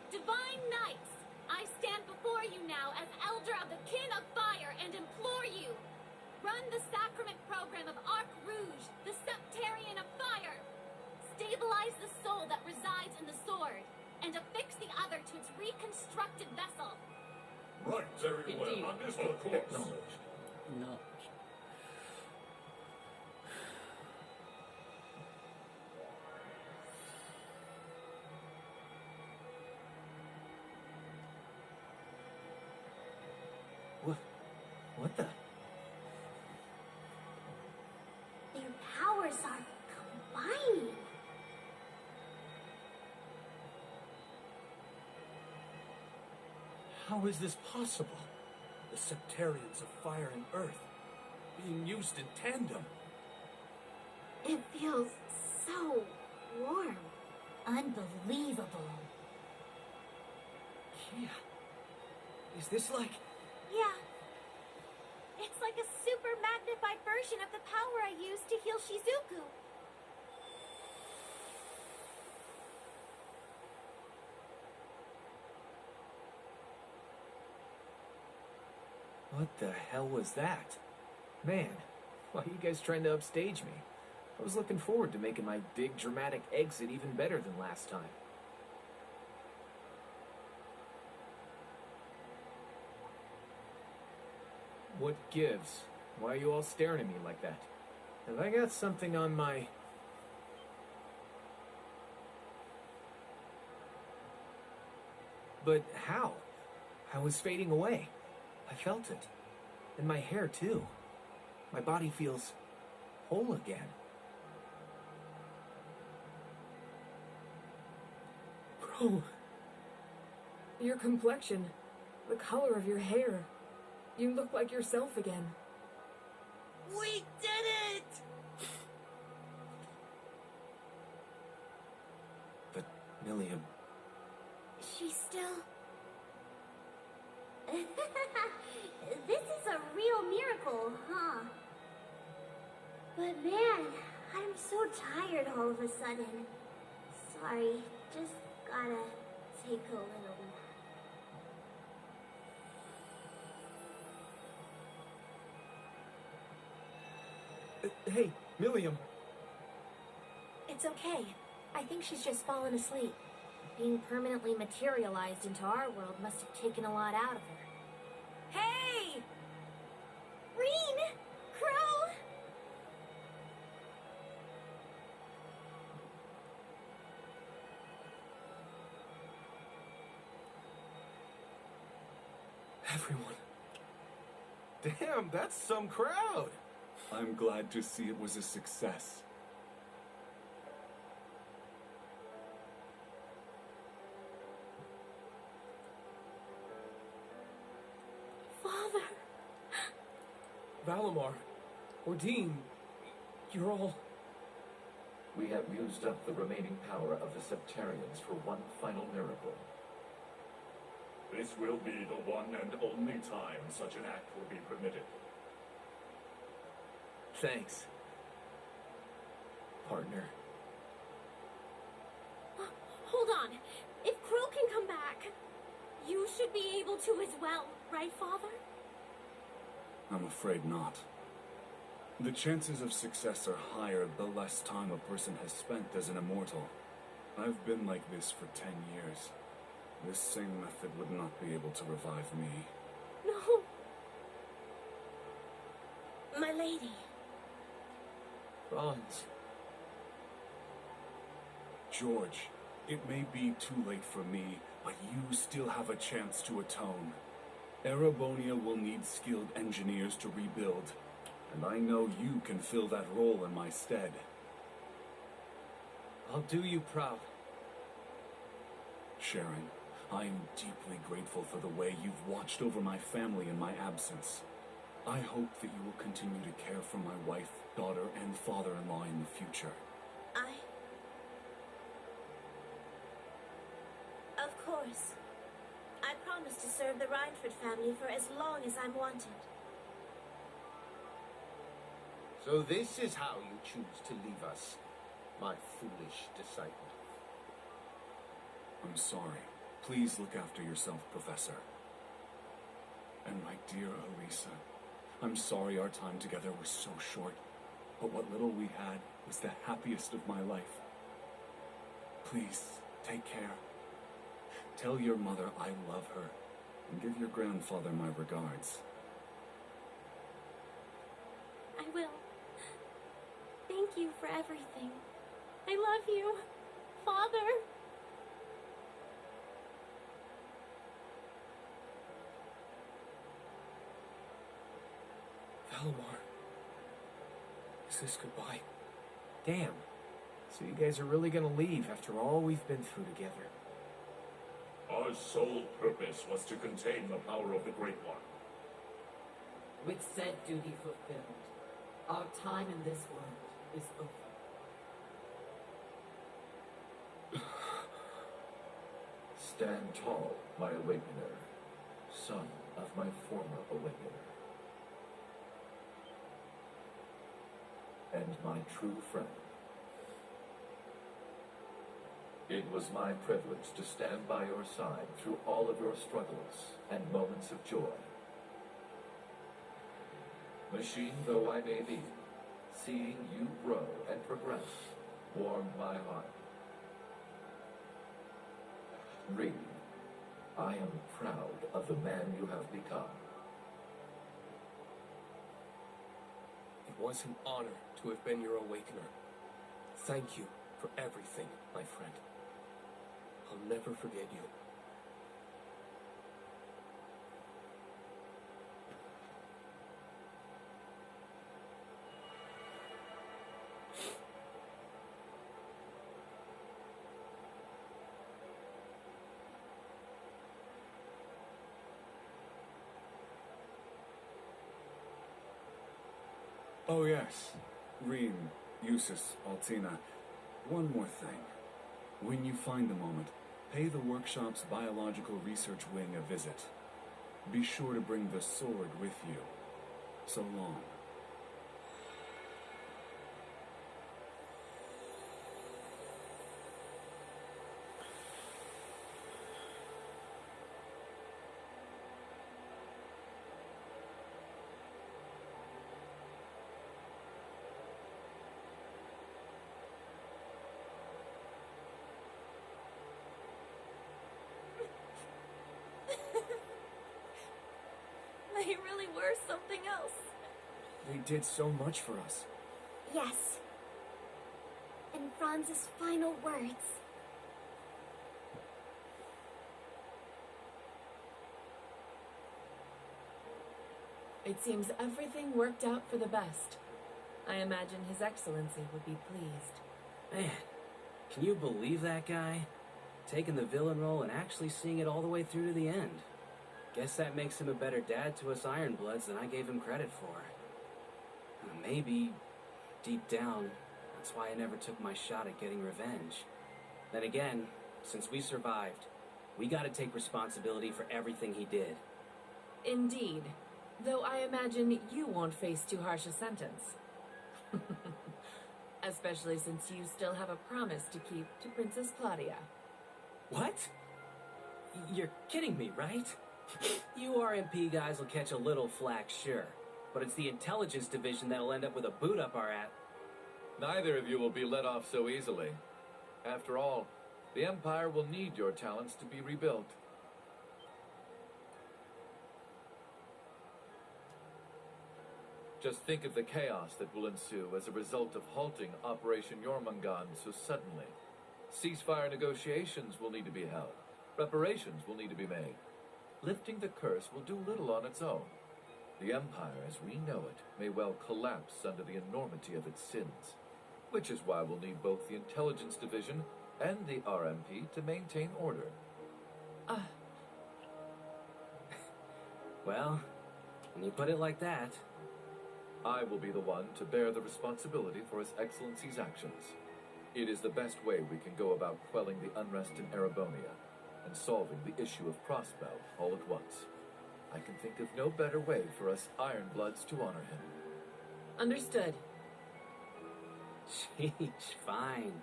Divine Knights, I stand before you now as Elder of the Kin of Fire and implore you. Run the Sacrament Program of Arc Rouge, the Septarian of Fire. Stabilize the soul that resides in the sword, and affix the other to its reconstructed vessel. Right, very well. Indeed. Understood, of course. No. What the? Their powers are combining. How is this possible? The Septarians of Fire and Earth being used in tandem. It feels so warm. Unbelievable. Kia, is this like... Yeah. It's like a super magnified version of the power I used to heal Shizuku. What the hell was that? Man, why are you guys trying to upstage me? I was looking forward to making my big dramatic exit even better than last time. What gives? Why are you all staring at me like that? Have I got something on my... But how? I was fading away. I felt it. And my hair, too. My body feels whole again. Bro. Your complexion, the color of your hair. You look like yourself again. We did it! But, Milliam... She's still... This is a real miracle, huh? But man, I'm so tired all of a sudden. Sorry, just Gotta take a little nap. Hey, Milliam. It's okay. I think she's just fallen asleep. Being permanently materialized into our world must have taken a lot out of her. Hey! Reen! Crow! Everyone. Damn, that's some crowd. I'm glad to see it was a success. Father! Valimar, Ordine, you're all... We have used up the remaining power of the Septarians for one final miracle. This will be the one and only time such an act will be permitted. Thanks, partner. Hold on. If Crow can come back, you should be able to as well, right, Father? I'm afraid not. The chances of success are higher the less time a person has spent as an immortal. I've been like this for 10 years. This same method would not be able to revive me. No. My lady. Franz. George, it may be too late for me, but you still have a chance to atone. Erebonia will need skilled engineers to rebuild, and I know you can fill that role in my stead. I'll do you proud. Sharon, I am deeply grateful for the way you've watched over my family in my absence. I hope that you will continue to care for my wife, daughter, and father-in-law in the future. Of course. I promise to serve the Reinford family for as long as I'm wanted. So this is how you choose to leave us, my foolish disciple. I'm sorry. Please look after yourself, Professor. And my dear Elisa, I'm sorry our time together was so short, but what little we had was the happiest of my life. Please, take care. Tell your mother I love her, and give your grandfather my regards. I will. Thank you for everything. I love you, Father. Valimar. Is this goodbye? Damn. So you guys are really gonna leave after all we've been through together? Our sole purpose was to contain the power of the Great One. With said duty fulfilled, our time in this world is over. Stand tall, my awakener, son of my former awakener. And my true friend. It was my privilege to stand by your side through all of your struggles and moments of joy. Machine though I may be, seeing you grow and progress warmed my heart. Reed, I am proud of the man you have become. It was an honor to have been your awakener. Thank you for everything, my friend. I'll never forget you. Oh yes, Reem, Eustace, Altina. One more thing. When you find the moment, pay the workshop's biological research wing a visit. Be sure to bring the sword with you. So long. They really were something else. They did so much for us. Yes. And Franz's final words. It seems everything worked out for the best. I imagine His Excellency would be pleased. Man, can you believe that guy? Taking the villain role and actually seeing it all the way through to the end. Guess that makes him a better dad to us Ironbloods than I gave him credit for. Maybe, deep down, that's why I never took my shot at getting revenge. Then again, since we survived, we gotta take responsibility for everything he did. Indeed. Though I imagine you won't face too harsh a sentence. Especially since you still have a promise to keep to Princess Claudia. What? You're kidding me, right? You RMP guys will catch a little flack, sure. But it's the intelligence division that'll end up with a boot up our ass. Neither of you will be let off so easily. After all, the Empire will need your talents to be rebuilt. Just think of the chaos that will ensue as a result of halting Operation Jormungand so suddenly. Ceasefire negotiations will need to be held. Preparations will need to be made. Lifting the curse will do little on its own. The Empire, as we know it, may well collapse under the enormity of its sins. Which is why we'll need both the Intelligence Division and the RMP to maintain order. Well, when you put it like that... I will be the one to bear the responsibility for His Excellency's actions. It is the best way we can go about quelling the unrest in Erebonia and solving the issue of Crossbow all at once. I can think of no better way for us Ironbloods to honor him. Understood. Sheesh, fine.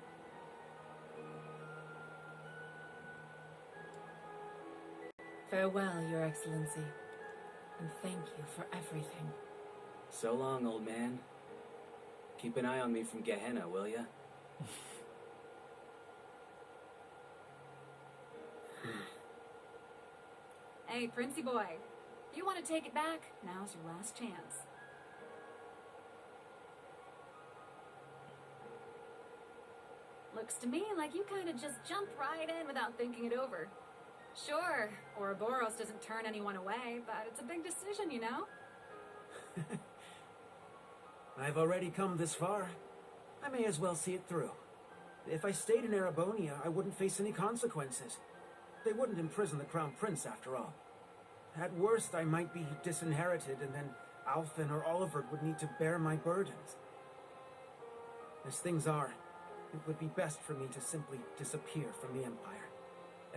Farewell, Your Excellency. And thank you for everything. So long, old man. Keep an eye on me from Gehenna, will ya? Hey, Princey boy. If you want to take it back, now's your last chance. Looks to me like you kind of just jumped right in without thinking it over. Sure, Ouroboros doesn't turn anyone away, but it's a big decision, you know? I've already come this far. I may as well see it through. If I stayed in Erebonia, I wouldn't face any consequences. They wouldn't imprison the Crown Prince, after all. At worst, I might be disinherited, and then Alphen or Oliver would need to bear my burdens. As things are, it would be best for me to simply disappear from the Empire.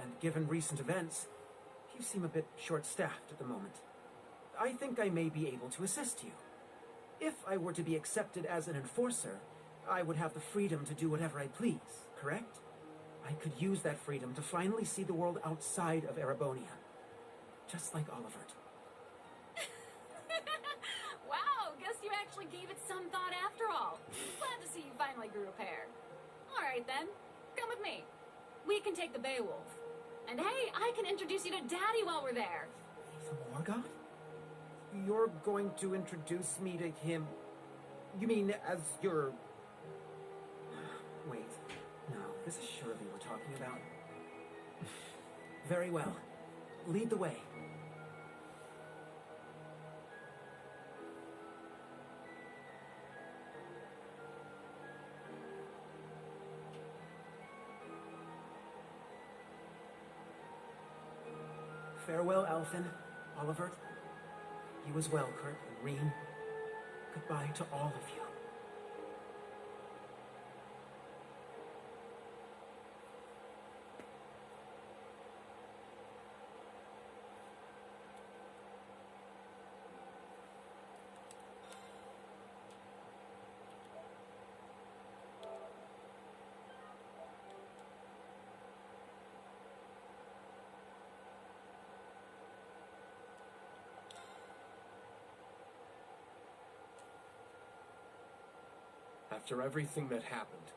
And given recent events, you seem a bit short-staffed at the moment. I think I may be able to assist you. If I were to be accepted as an enforcer, I would have the freedom to do whatever I please, correct? I could use that freedom to finally see the world outside of Erebonia. Just like Olivert. Wow, guess you actually gave it some thought after all. Glad to see you finally grew a pair. Alright then, come with me. We can take the Beowulf. And hey, I can introduce you to Daddy while we're there. The Morgoth? You're going to introduce me to him? You mean as your... Wait, no, this is Shirley we're talking about. Very well. Lead the way. Farewell, Alphen, Olivert. You as well, Kurt and Reen. Goodbye to all of you. After everything that happened,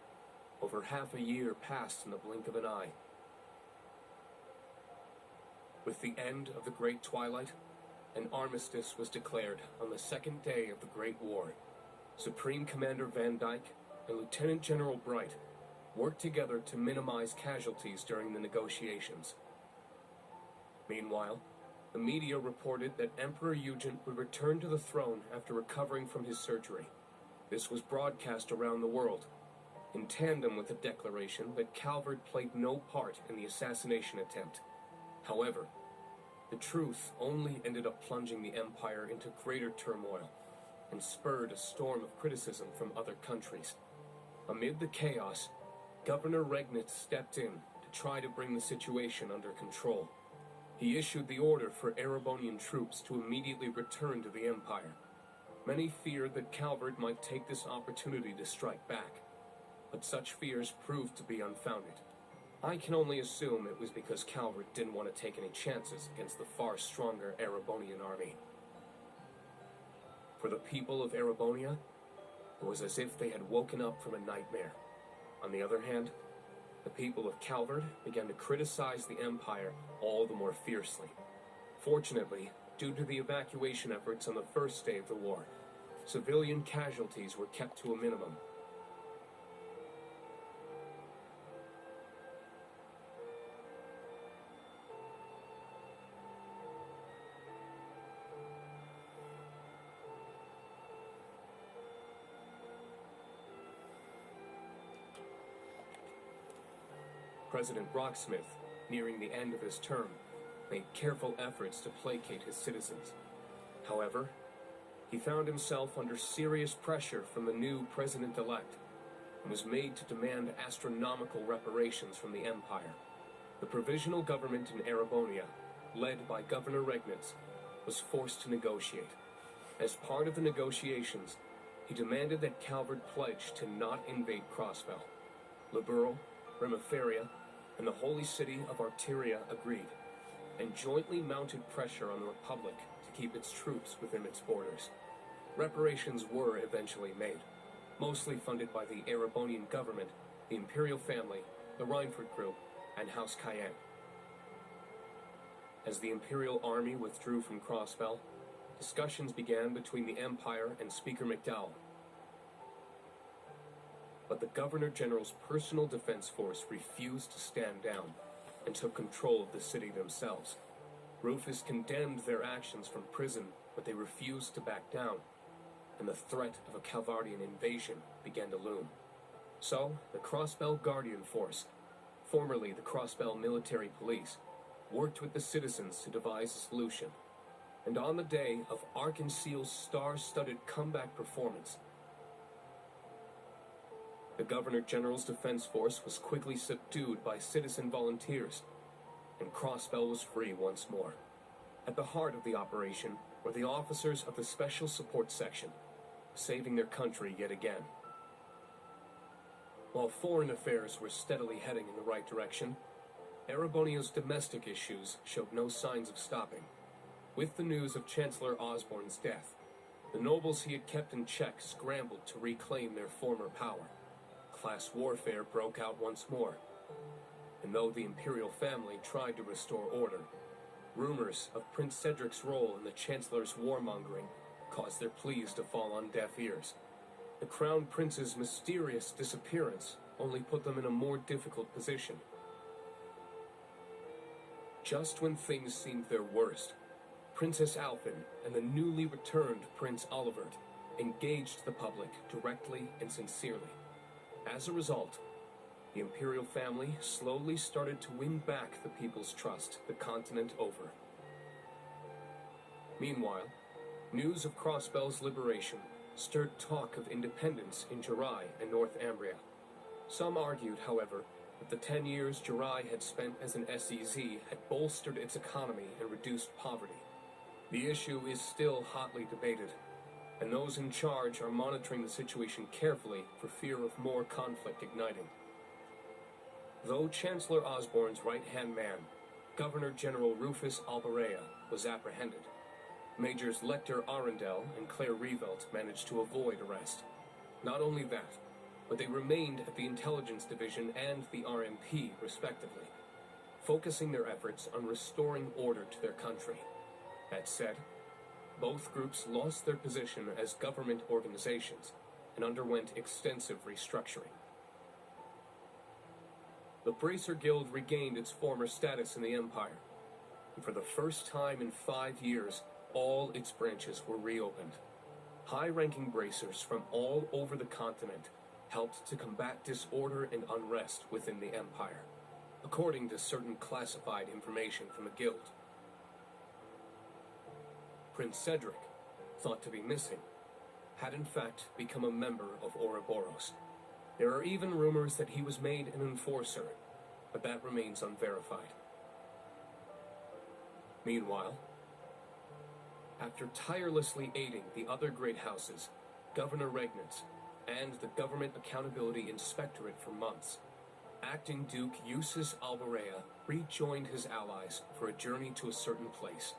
over half a year passed in the blink of an eye. With the end of the Great Twilight, An armistice was declared on the second day of the Great War. Supreme Commander Van Dyke and Lieutenant General Bright worked together to minimize casualties during the negotiations. Meanwhile, the media reported that Emperor Eugen would return to the throne after recovering from his surgery. This was broadcast around the world, in tandem with the declaration that Calvert played no part in the assassination attempt. However, the truth only ended up plunging the Empire into greater turmoil and spurred a storm of criticism from other countries. Amid the chaos, Governor Regnitz stepped in to try to bring the situation under control. He issued the order for Erebonian troops to immediately return to the Empire. Many feared that Calvert might take this opportunity to strike back, but such fears proved to be unfounded. I can only assume it was because Calvert didn't want to take any chances against the far stronger Erebonian army. For the people of Erebonia, it was as if they had woken up from a nightmare. On the other hand, the people of Calvert began to criticize the Empire all the more fiercely. Fortunately, due to the evacuation efforts on the first day of the war, civilian casualties were kept to a minimum. President Rocksmith, nearing the end of his term, made careful efforts to placate his citizens. However, he found himself under serious pressure from the new president-elect and was made to demand astronomical reparations from the Empire. The provisional government in Erebonia, led by Governor Regnitz, was forced to negotiate. As part of the negotiations, he demanded that Calvert pledge to not invade Crossbell. Liberal, Remiferia, and the holy city of Arteria agreed, and jointly mounted pressure on the Republic to keep its troops within its borders. Reparations were eventually made, mostly funded by the Erebonian government, the Imperial family, the Reinford Group, and House Cayenne. As the Imperial army withdrew from Crossbell, discussions began between the Empire and Speaker McDowell. But the Governor-General's personal defense force refused to stand down and took control of the city themselves. Rufus condemned their actions from prison, but they refused to back down, and the threat of a Calvardian invasion began to loom. So, the Crossbell Guardian Force, formerly the Crossbell Military Police, worked with the citizens to devise a solution. And on the day of Arkansas's star-studded comeback performance, the Governor-General's defense force was quickly subdued by citizen volunteers, and Crossbell was free once more. At the heart of the operation were the officers of the Special Support Section, saving their country yet again. While foreign affairs were steadily heading in the right direction, Erebonia's domestic issues showed no signs of stopping. With the news of Chancellor Osborne's death, the nobles he had kept in check scrambled to reclaim their former power. Class warfare broke out once more, and though the imperial family tried to restore order, rumors of Prince Cedric's role in the Chancellor's warmongering caused their pleas to fall on deaf ears. The Crown Prince's mysterious disappearance only put them in a more difficult position. Just when things seemed their worst, Princess Alphen and the newly returned Prince Olivert engaged the public directly and sincerely. As a result, the imperial family slowly started to win back the people's trust the continent over. Meanwhile, news of Crossbell's liberation stirred talk of independence in Jirai and North Ambria. Some argued, however, that the 10 years Jirai had spent as an SEZ had bolstered its economy and reduced poverty. The issue is still hotly debated, and those in charge are monitoring the situation carefully for fear of more conflict igniting. Though Chancellor Osborne's right-hand man, Governor-General Rufus Albarea, was apprehended, Majors Lecter Arundel and Claire Revelt managed to avoid arrest. Not only that, but they remained at the Intelligence Division and the RMP, respectively, focusing their efforts on restoring order to their country. That said, both groups lost their position as government organizations and underwent extensive restructuring. The Bracer Guild regained its former status in the Empire, and for the first time in 5 years, all its branches were reopened. High-ranking bracers from all over the continent helped to combat disorder and unrest within the Empire, according to certain classified information from the Guild. Prince Cedric, thought to be missing, had in fact become a member of Ouroboros. There are even rumors that he was made an enforcer, but that remains unverified. Meanwhile, after tirelessly aiding the other great houses, Governor Regnitz, and the Government Accountability Inspectorate for months, Acting Duke Eustace Alvarea rejoined his allies for a journey to a certain place.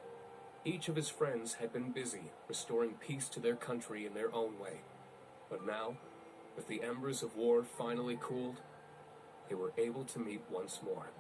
Each of his friends had been busy restoring peace to their country in their own way. But now, with the embers of war finally cooled, they were able to meet once more.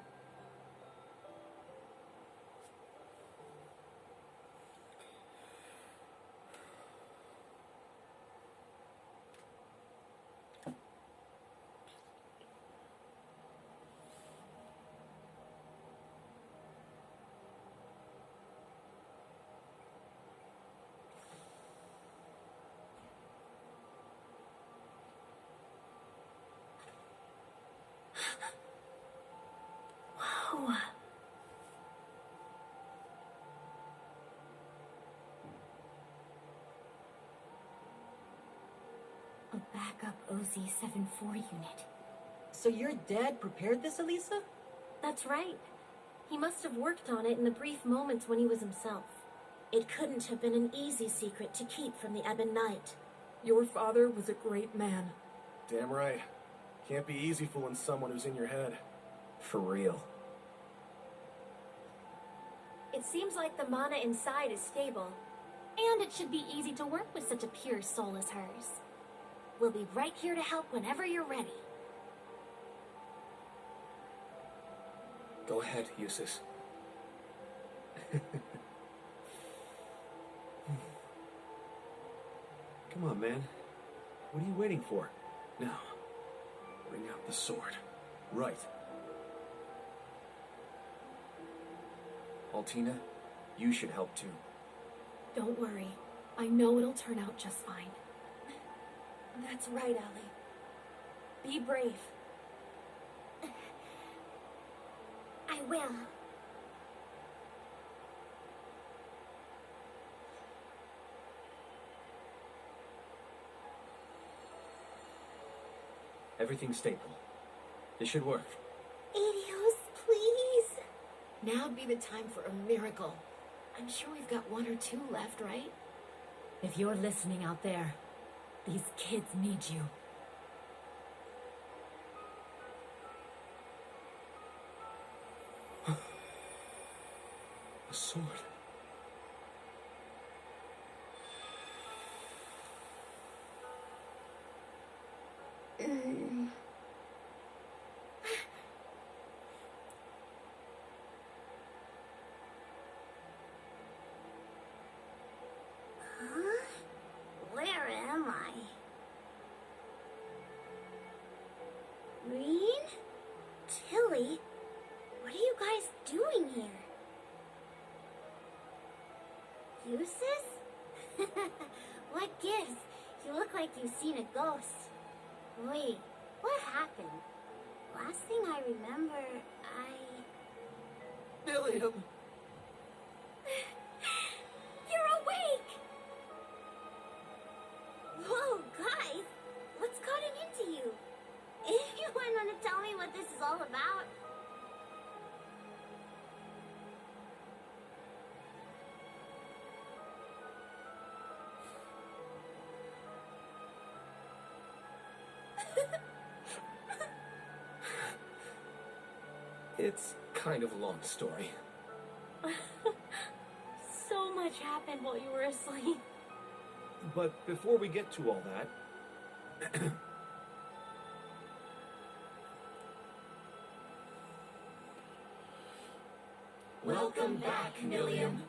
Wow. A backup OZ-74 unit. So your dad prepared this, Elisa? That's right. He must have worked on it in the brief moments when he was himself. It couldn't have been an easy secret to keep from the Ebon Knight. Your father was a great man. Damn right. Can't be easy fooling someone who's in your head. For real. It seems like the mana inside is stable. And it should be easy to work with such a pure soul as hers. We'll be right here to help whenever you're ready. Go ahead, Eustace. Come on, man. What are you waiting for? Now, bring out the sword. Right. Altina, you should help too. Don't worry. I know it'll turn out just fine. That's right, Allie. Be brave. I will. Everything's stable. This should work. Adios, please. Now'd be the time for a miracle. I'm sure we've got 1 or 2 left, right? If you're listening out there, these kids need you. A sword. Huh? Where am I? Green? Tilly? What are you guys doing here? Eustace? What gives? You look like you've seen a ghost. Wait, what happened? Last thing I remember, William! You're awake! Whoa, guys! What's gotten into you? Anyone want to tell me what this is all about? It's kind of a long story. So much happened while you were asleep. But before we get to all that... Welcome back, Milliam.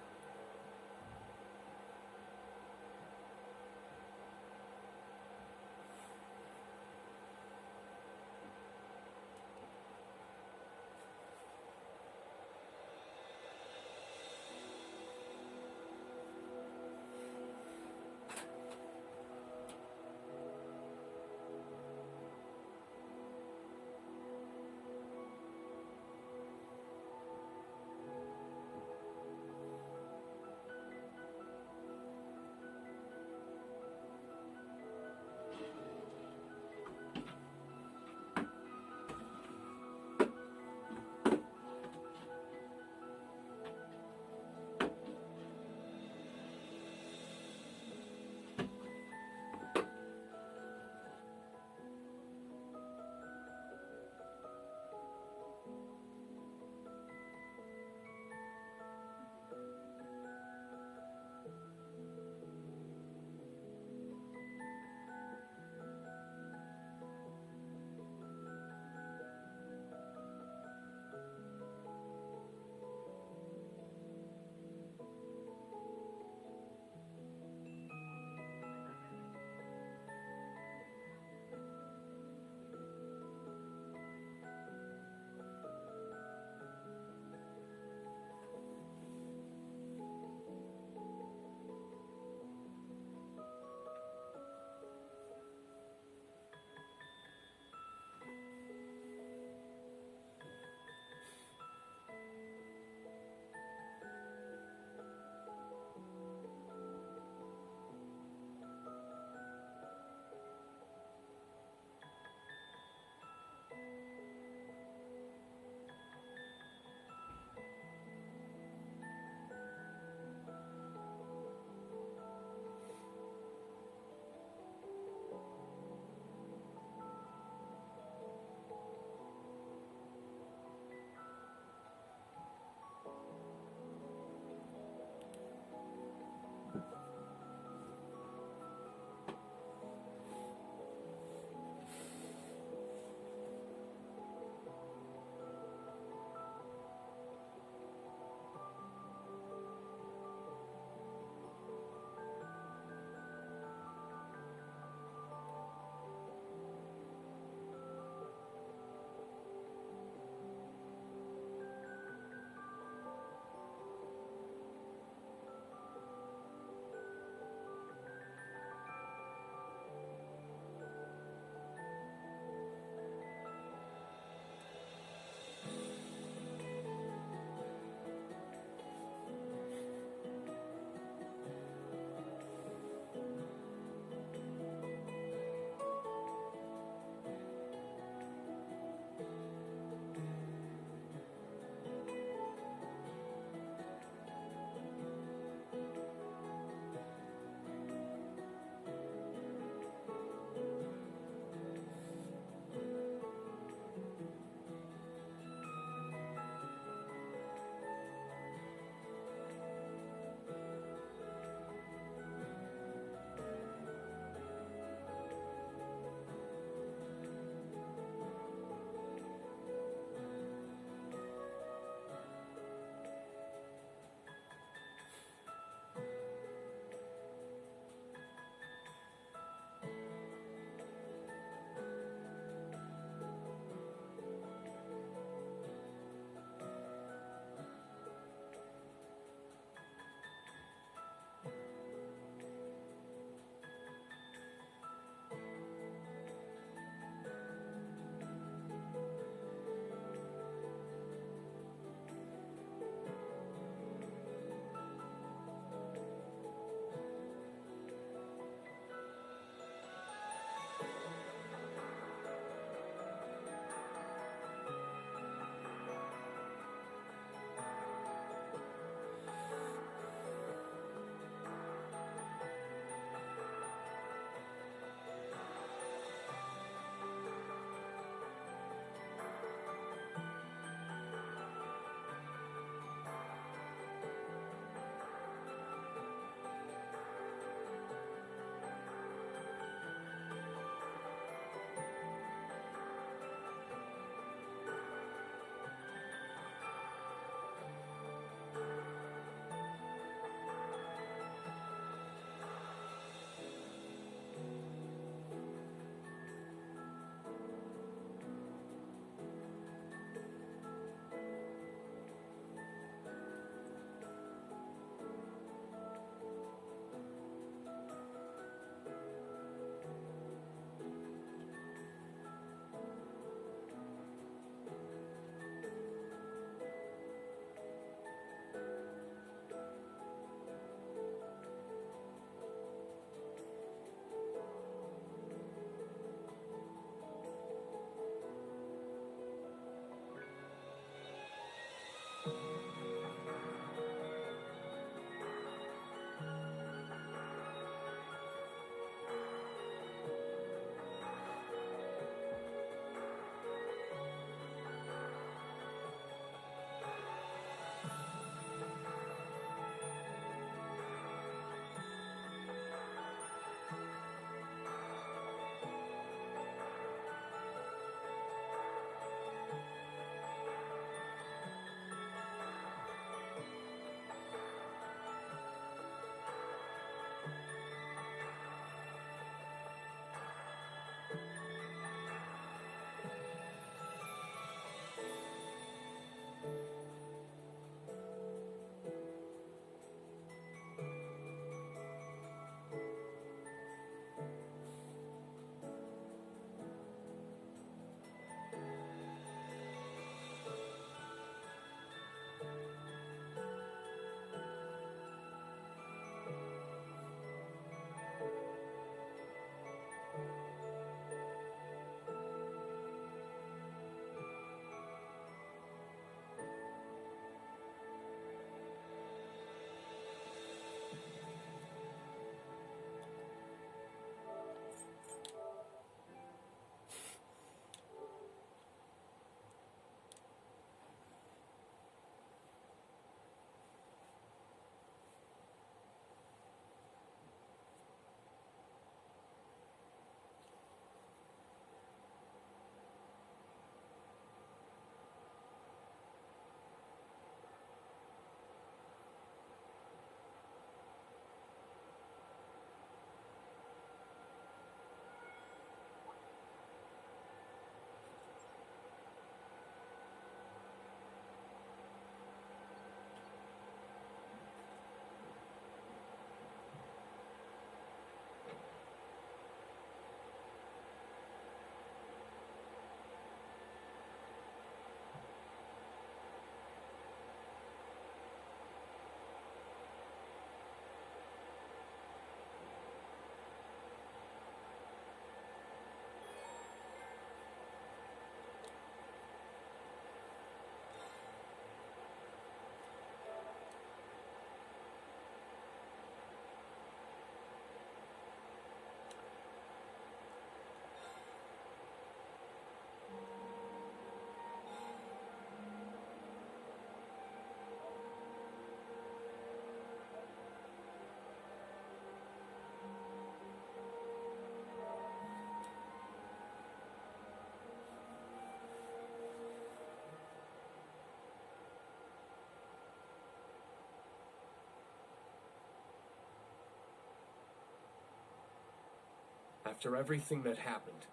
After everything that happened,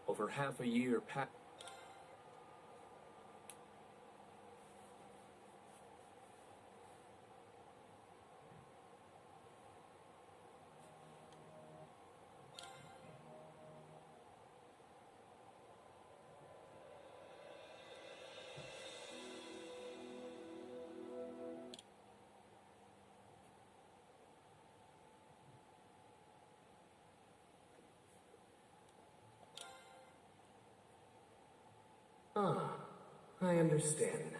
over half a year passed. Ah, I understand now.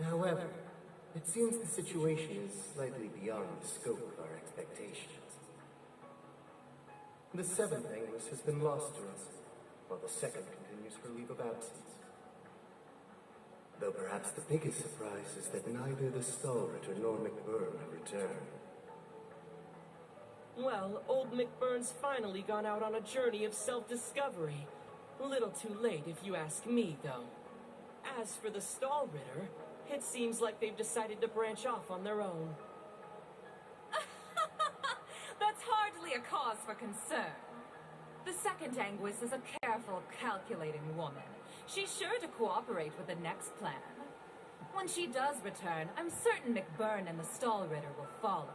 However, it seems the situation is slightly beyond the scope of our expectations. The seventh Angus has been lost to us, while the second continues her leave of absence. Though perhaps the biggest surprise is that neither the Stallritter nor McBurn have returned. Well, old McBurn's finally gone out on a journey of self-discovery. A little too late, if you ask me, though. As for the Stallritter, it seems like they've decided to branch off on their own. That's hardly a cause for concern. The second Anguis is a careful, calculating woman. She's sure to cooperate with the next plan. When she does return, I'm certain McBurn and the Stallritter will follow.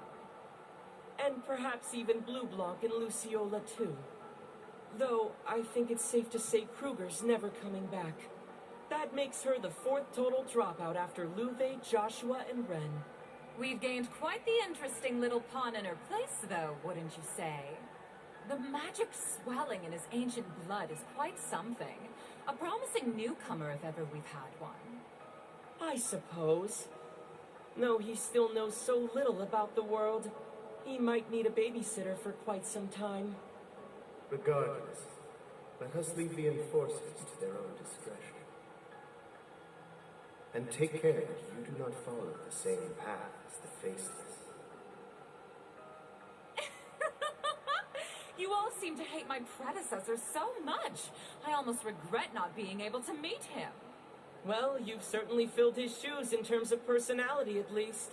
And perhaps even Blue Blanc and Luciola, too. Though, I think it's safe to say Kruger's never coming back. That makes her the fourth total dropout after Luve, Joshua, and Ren. We've gained quite the interesting little pawn in her place, though, wouldn't you say? The magic swelling in his ancient blood is quite something. A promising newcomer if ever we've had one. I suppose. Though he still knows so little about the world, he might need a babysitter for quite some time. Regardless, let us leave the enforcers to their own discretion. And take care that you do not follow the same path as the Faceless. You all seem to hate my predecessor so much. I almost regret not being able to meet him. Well, you've certainly filled his shoes in terms of personality, at least.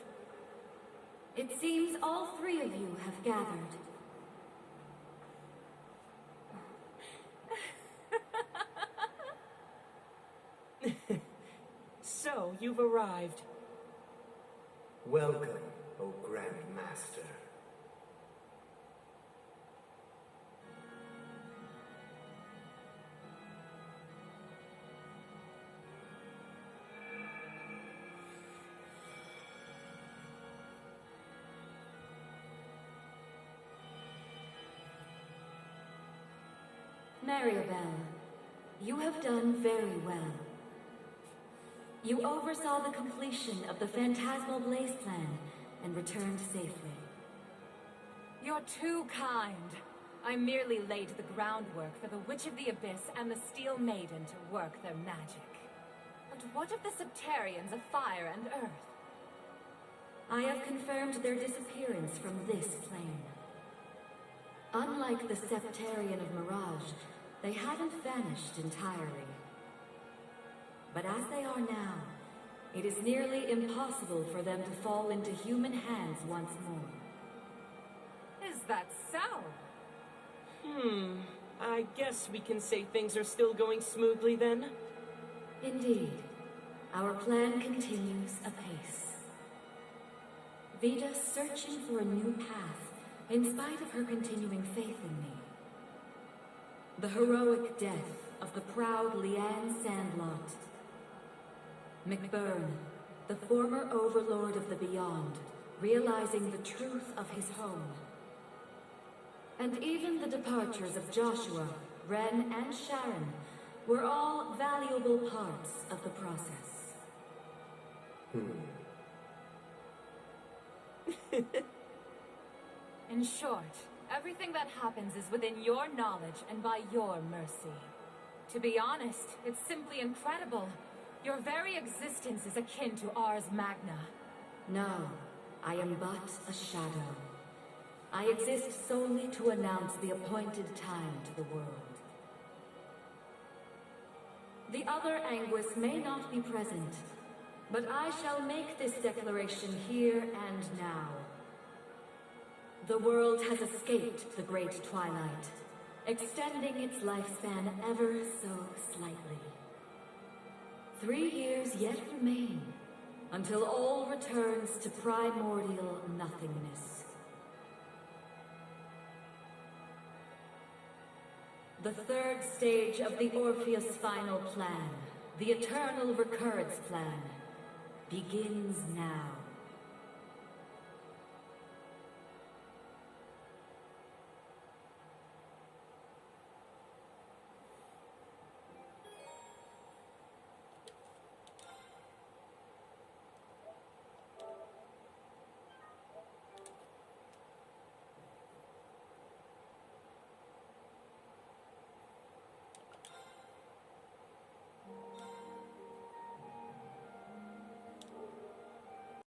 It seems all three of you have gathered. So, you've arrived. Welcome, O Grandmaster. Maribel, you have done very well. You oversaw the completion of the Phantasmal Blaze plan and returned safely. You're too kind. I merely laid the groundwork for the Witch of the Abyss and the Steel Maiden to work their magic. But what of the Septarians of Fire and Earth? I have confirmed their disappearance from this plane. Unlike the Septarian of Mirage, they haven't vanished entirely. But as they are now, it is nearly impossible for them to fall into human hands once more. Is that so? I guess we can say things are still going smoothly then? Indeed. Our plan continues apace. Vida's searching for a new path, in spite of her continuing faith in me. The heroic death of the proud Leanne Sandlot. McBurn, the former overlord of the Beyond, realizing the truth of his home. And even the departures of Joshua, Ren, and Sharon were all valuable parts of the process. In short, everything that happens is within your knowledge and by your mercy. To be honest, it's simply incredible. Your very existence is akin to Ars Magna. No, I am but a shadow. I exist solely to announce the appointed time to the world. The other Anguis may not be present, but I shall make this declaration here and now. The world has escaped the Great Twilight, extending its lifespan ever so slightly. 3 years yet remain, until all returns to primordial nothingness. The third stage of the Orpheus final plan, the Eternal Recurrence Plan, begins now.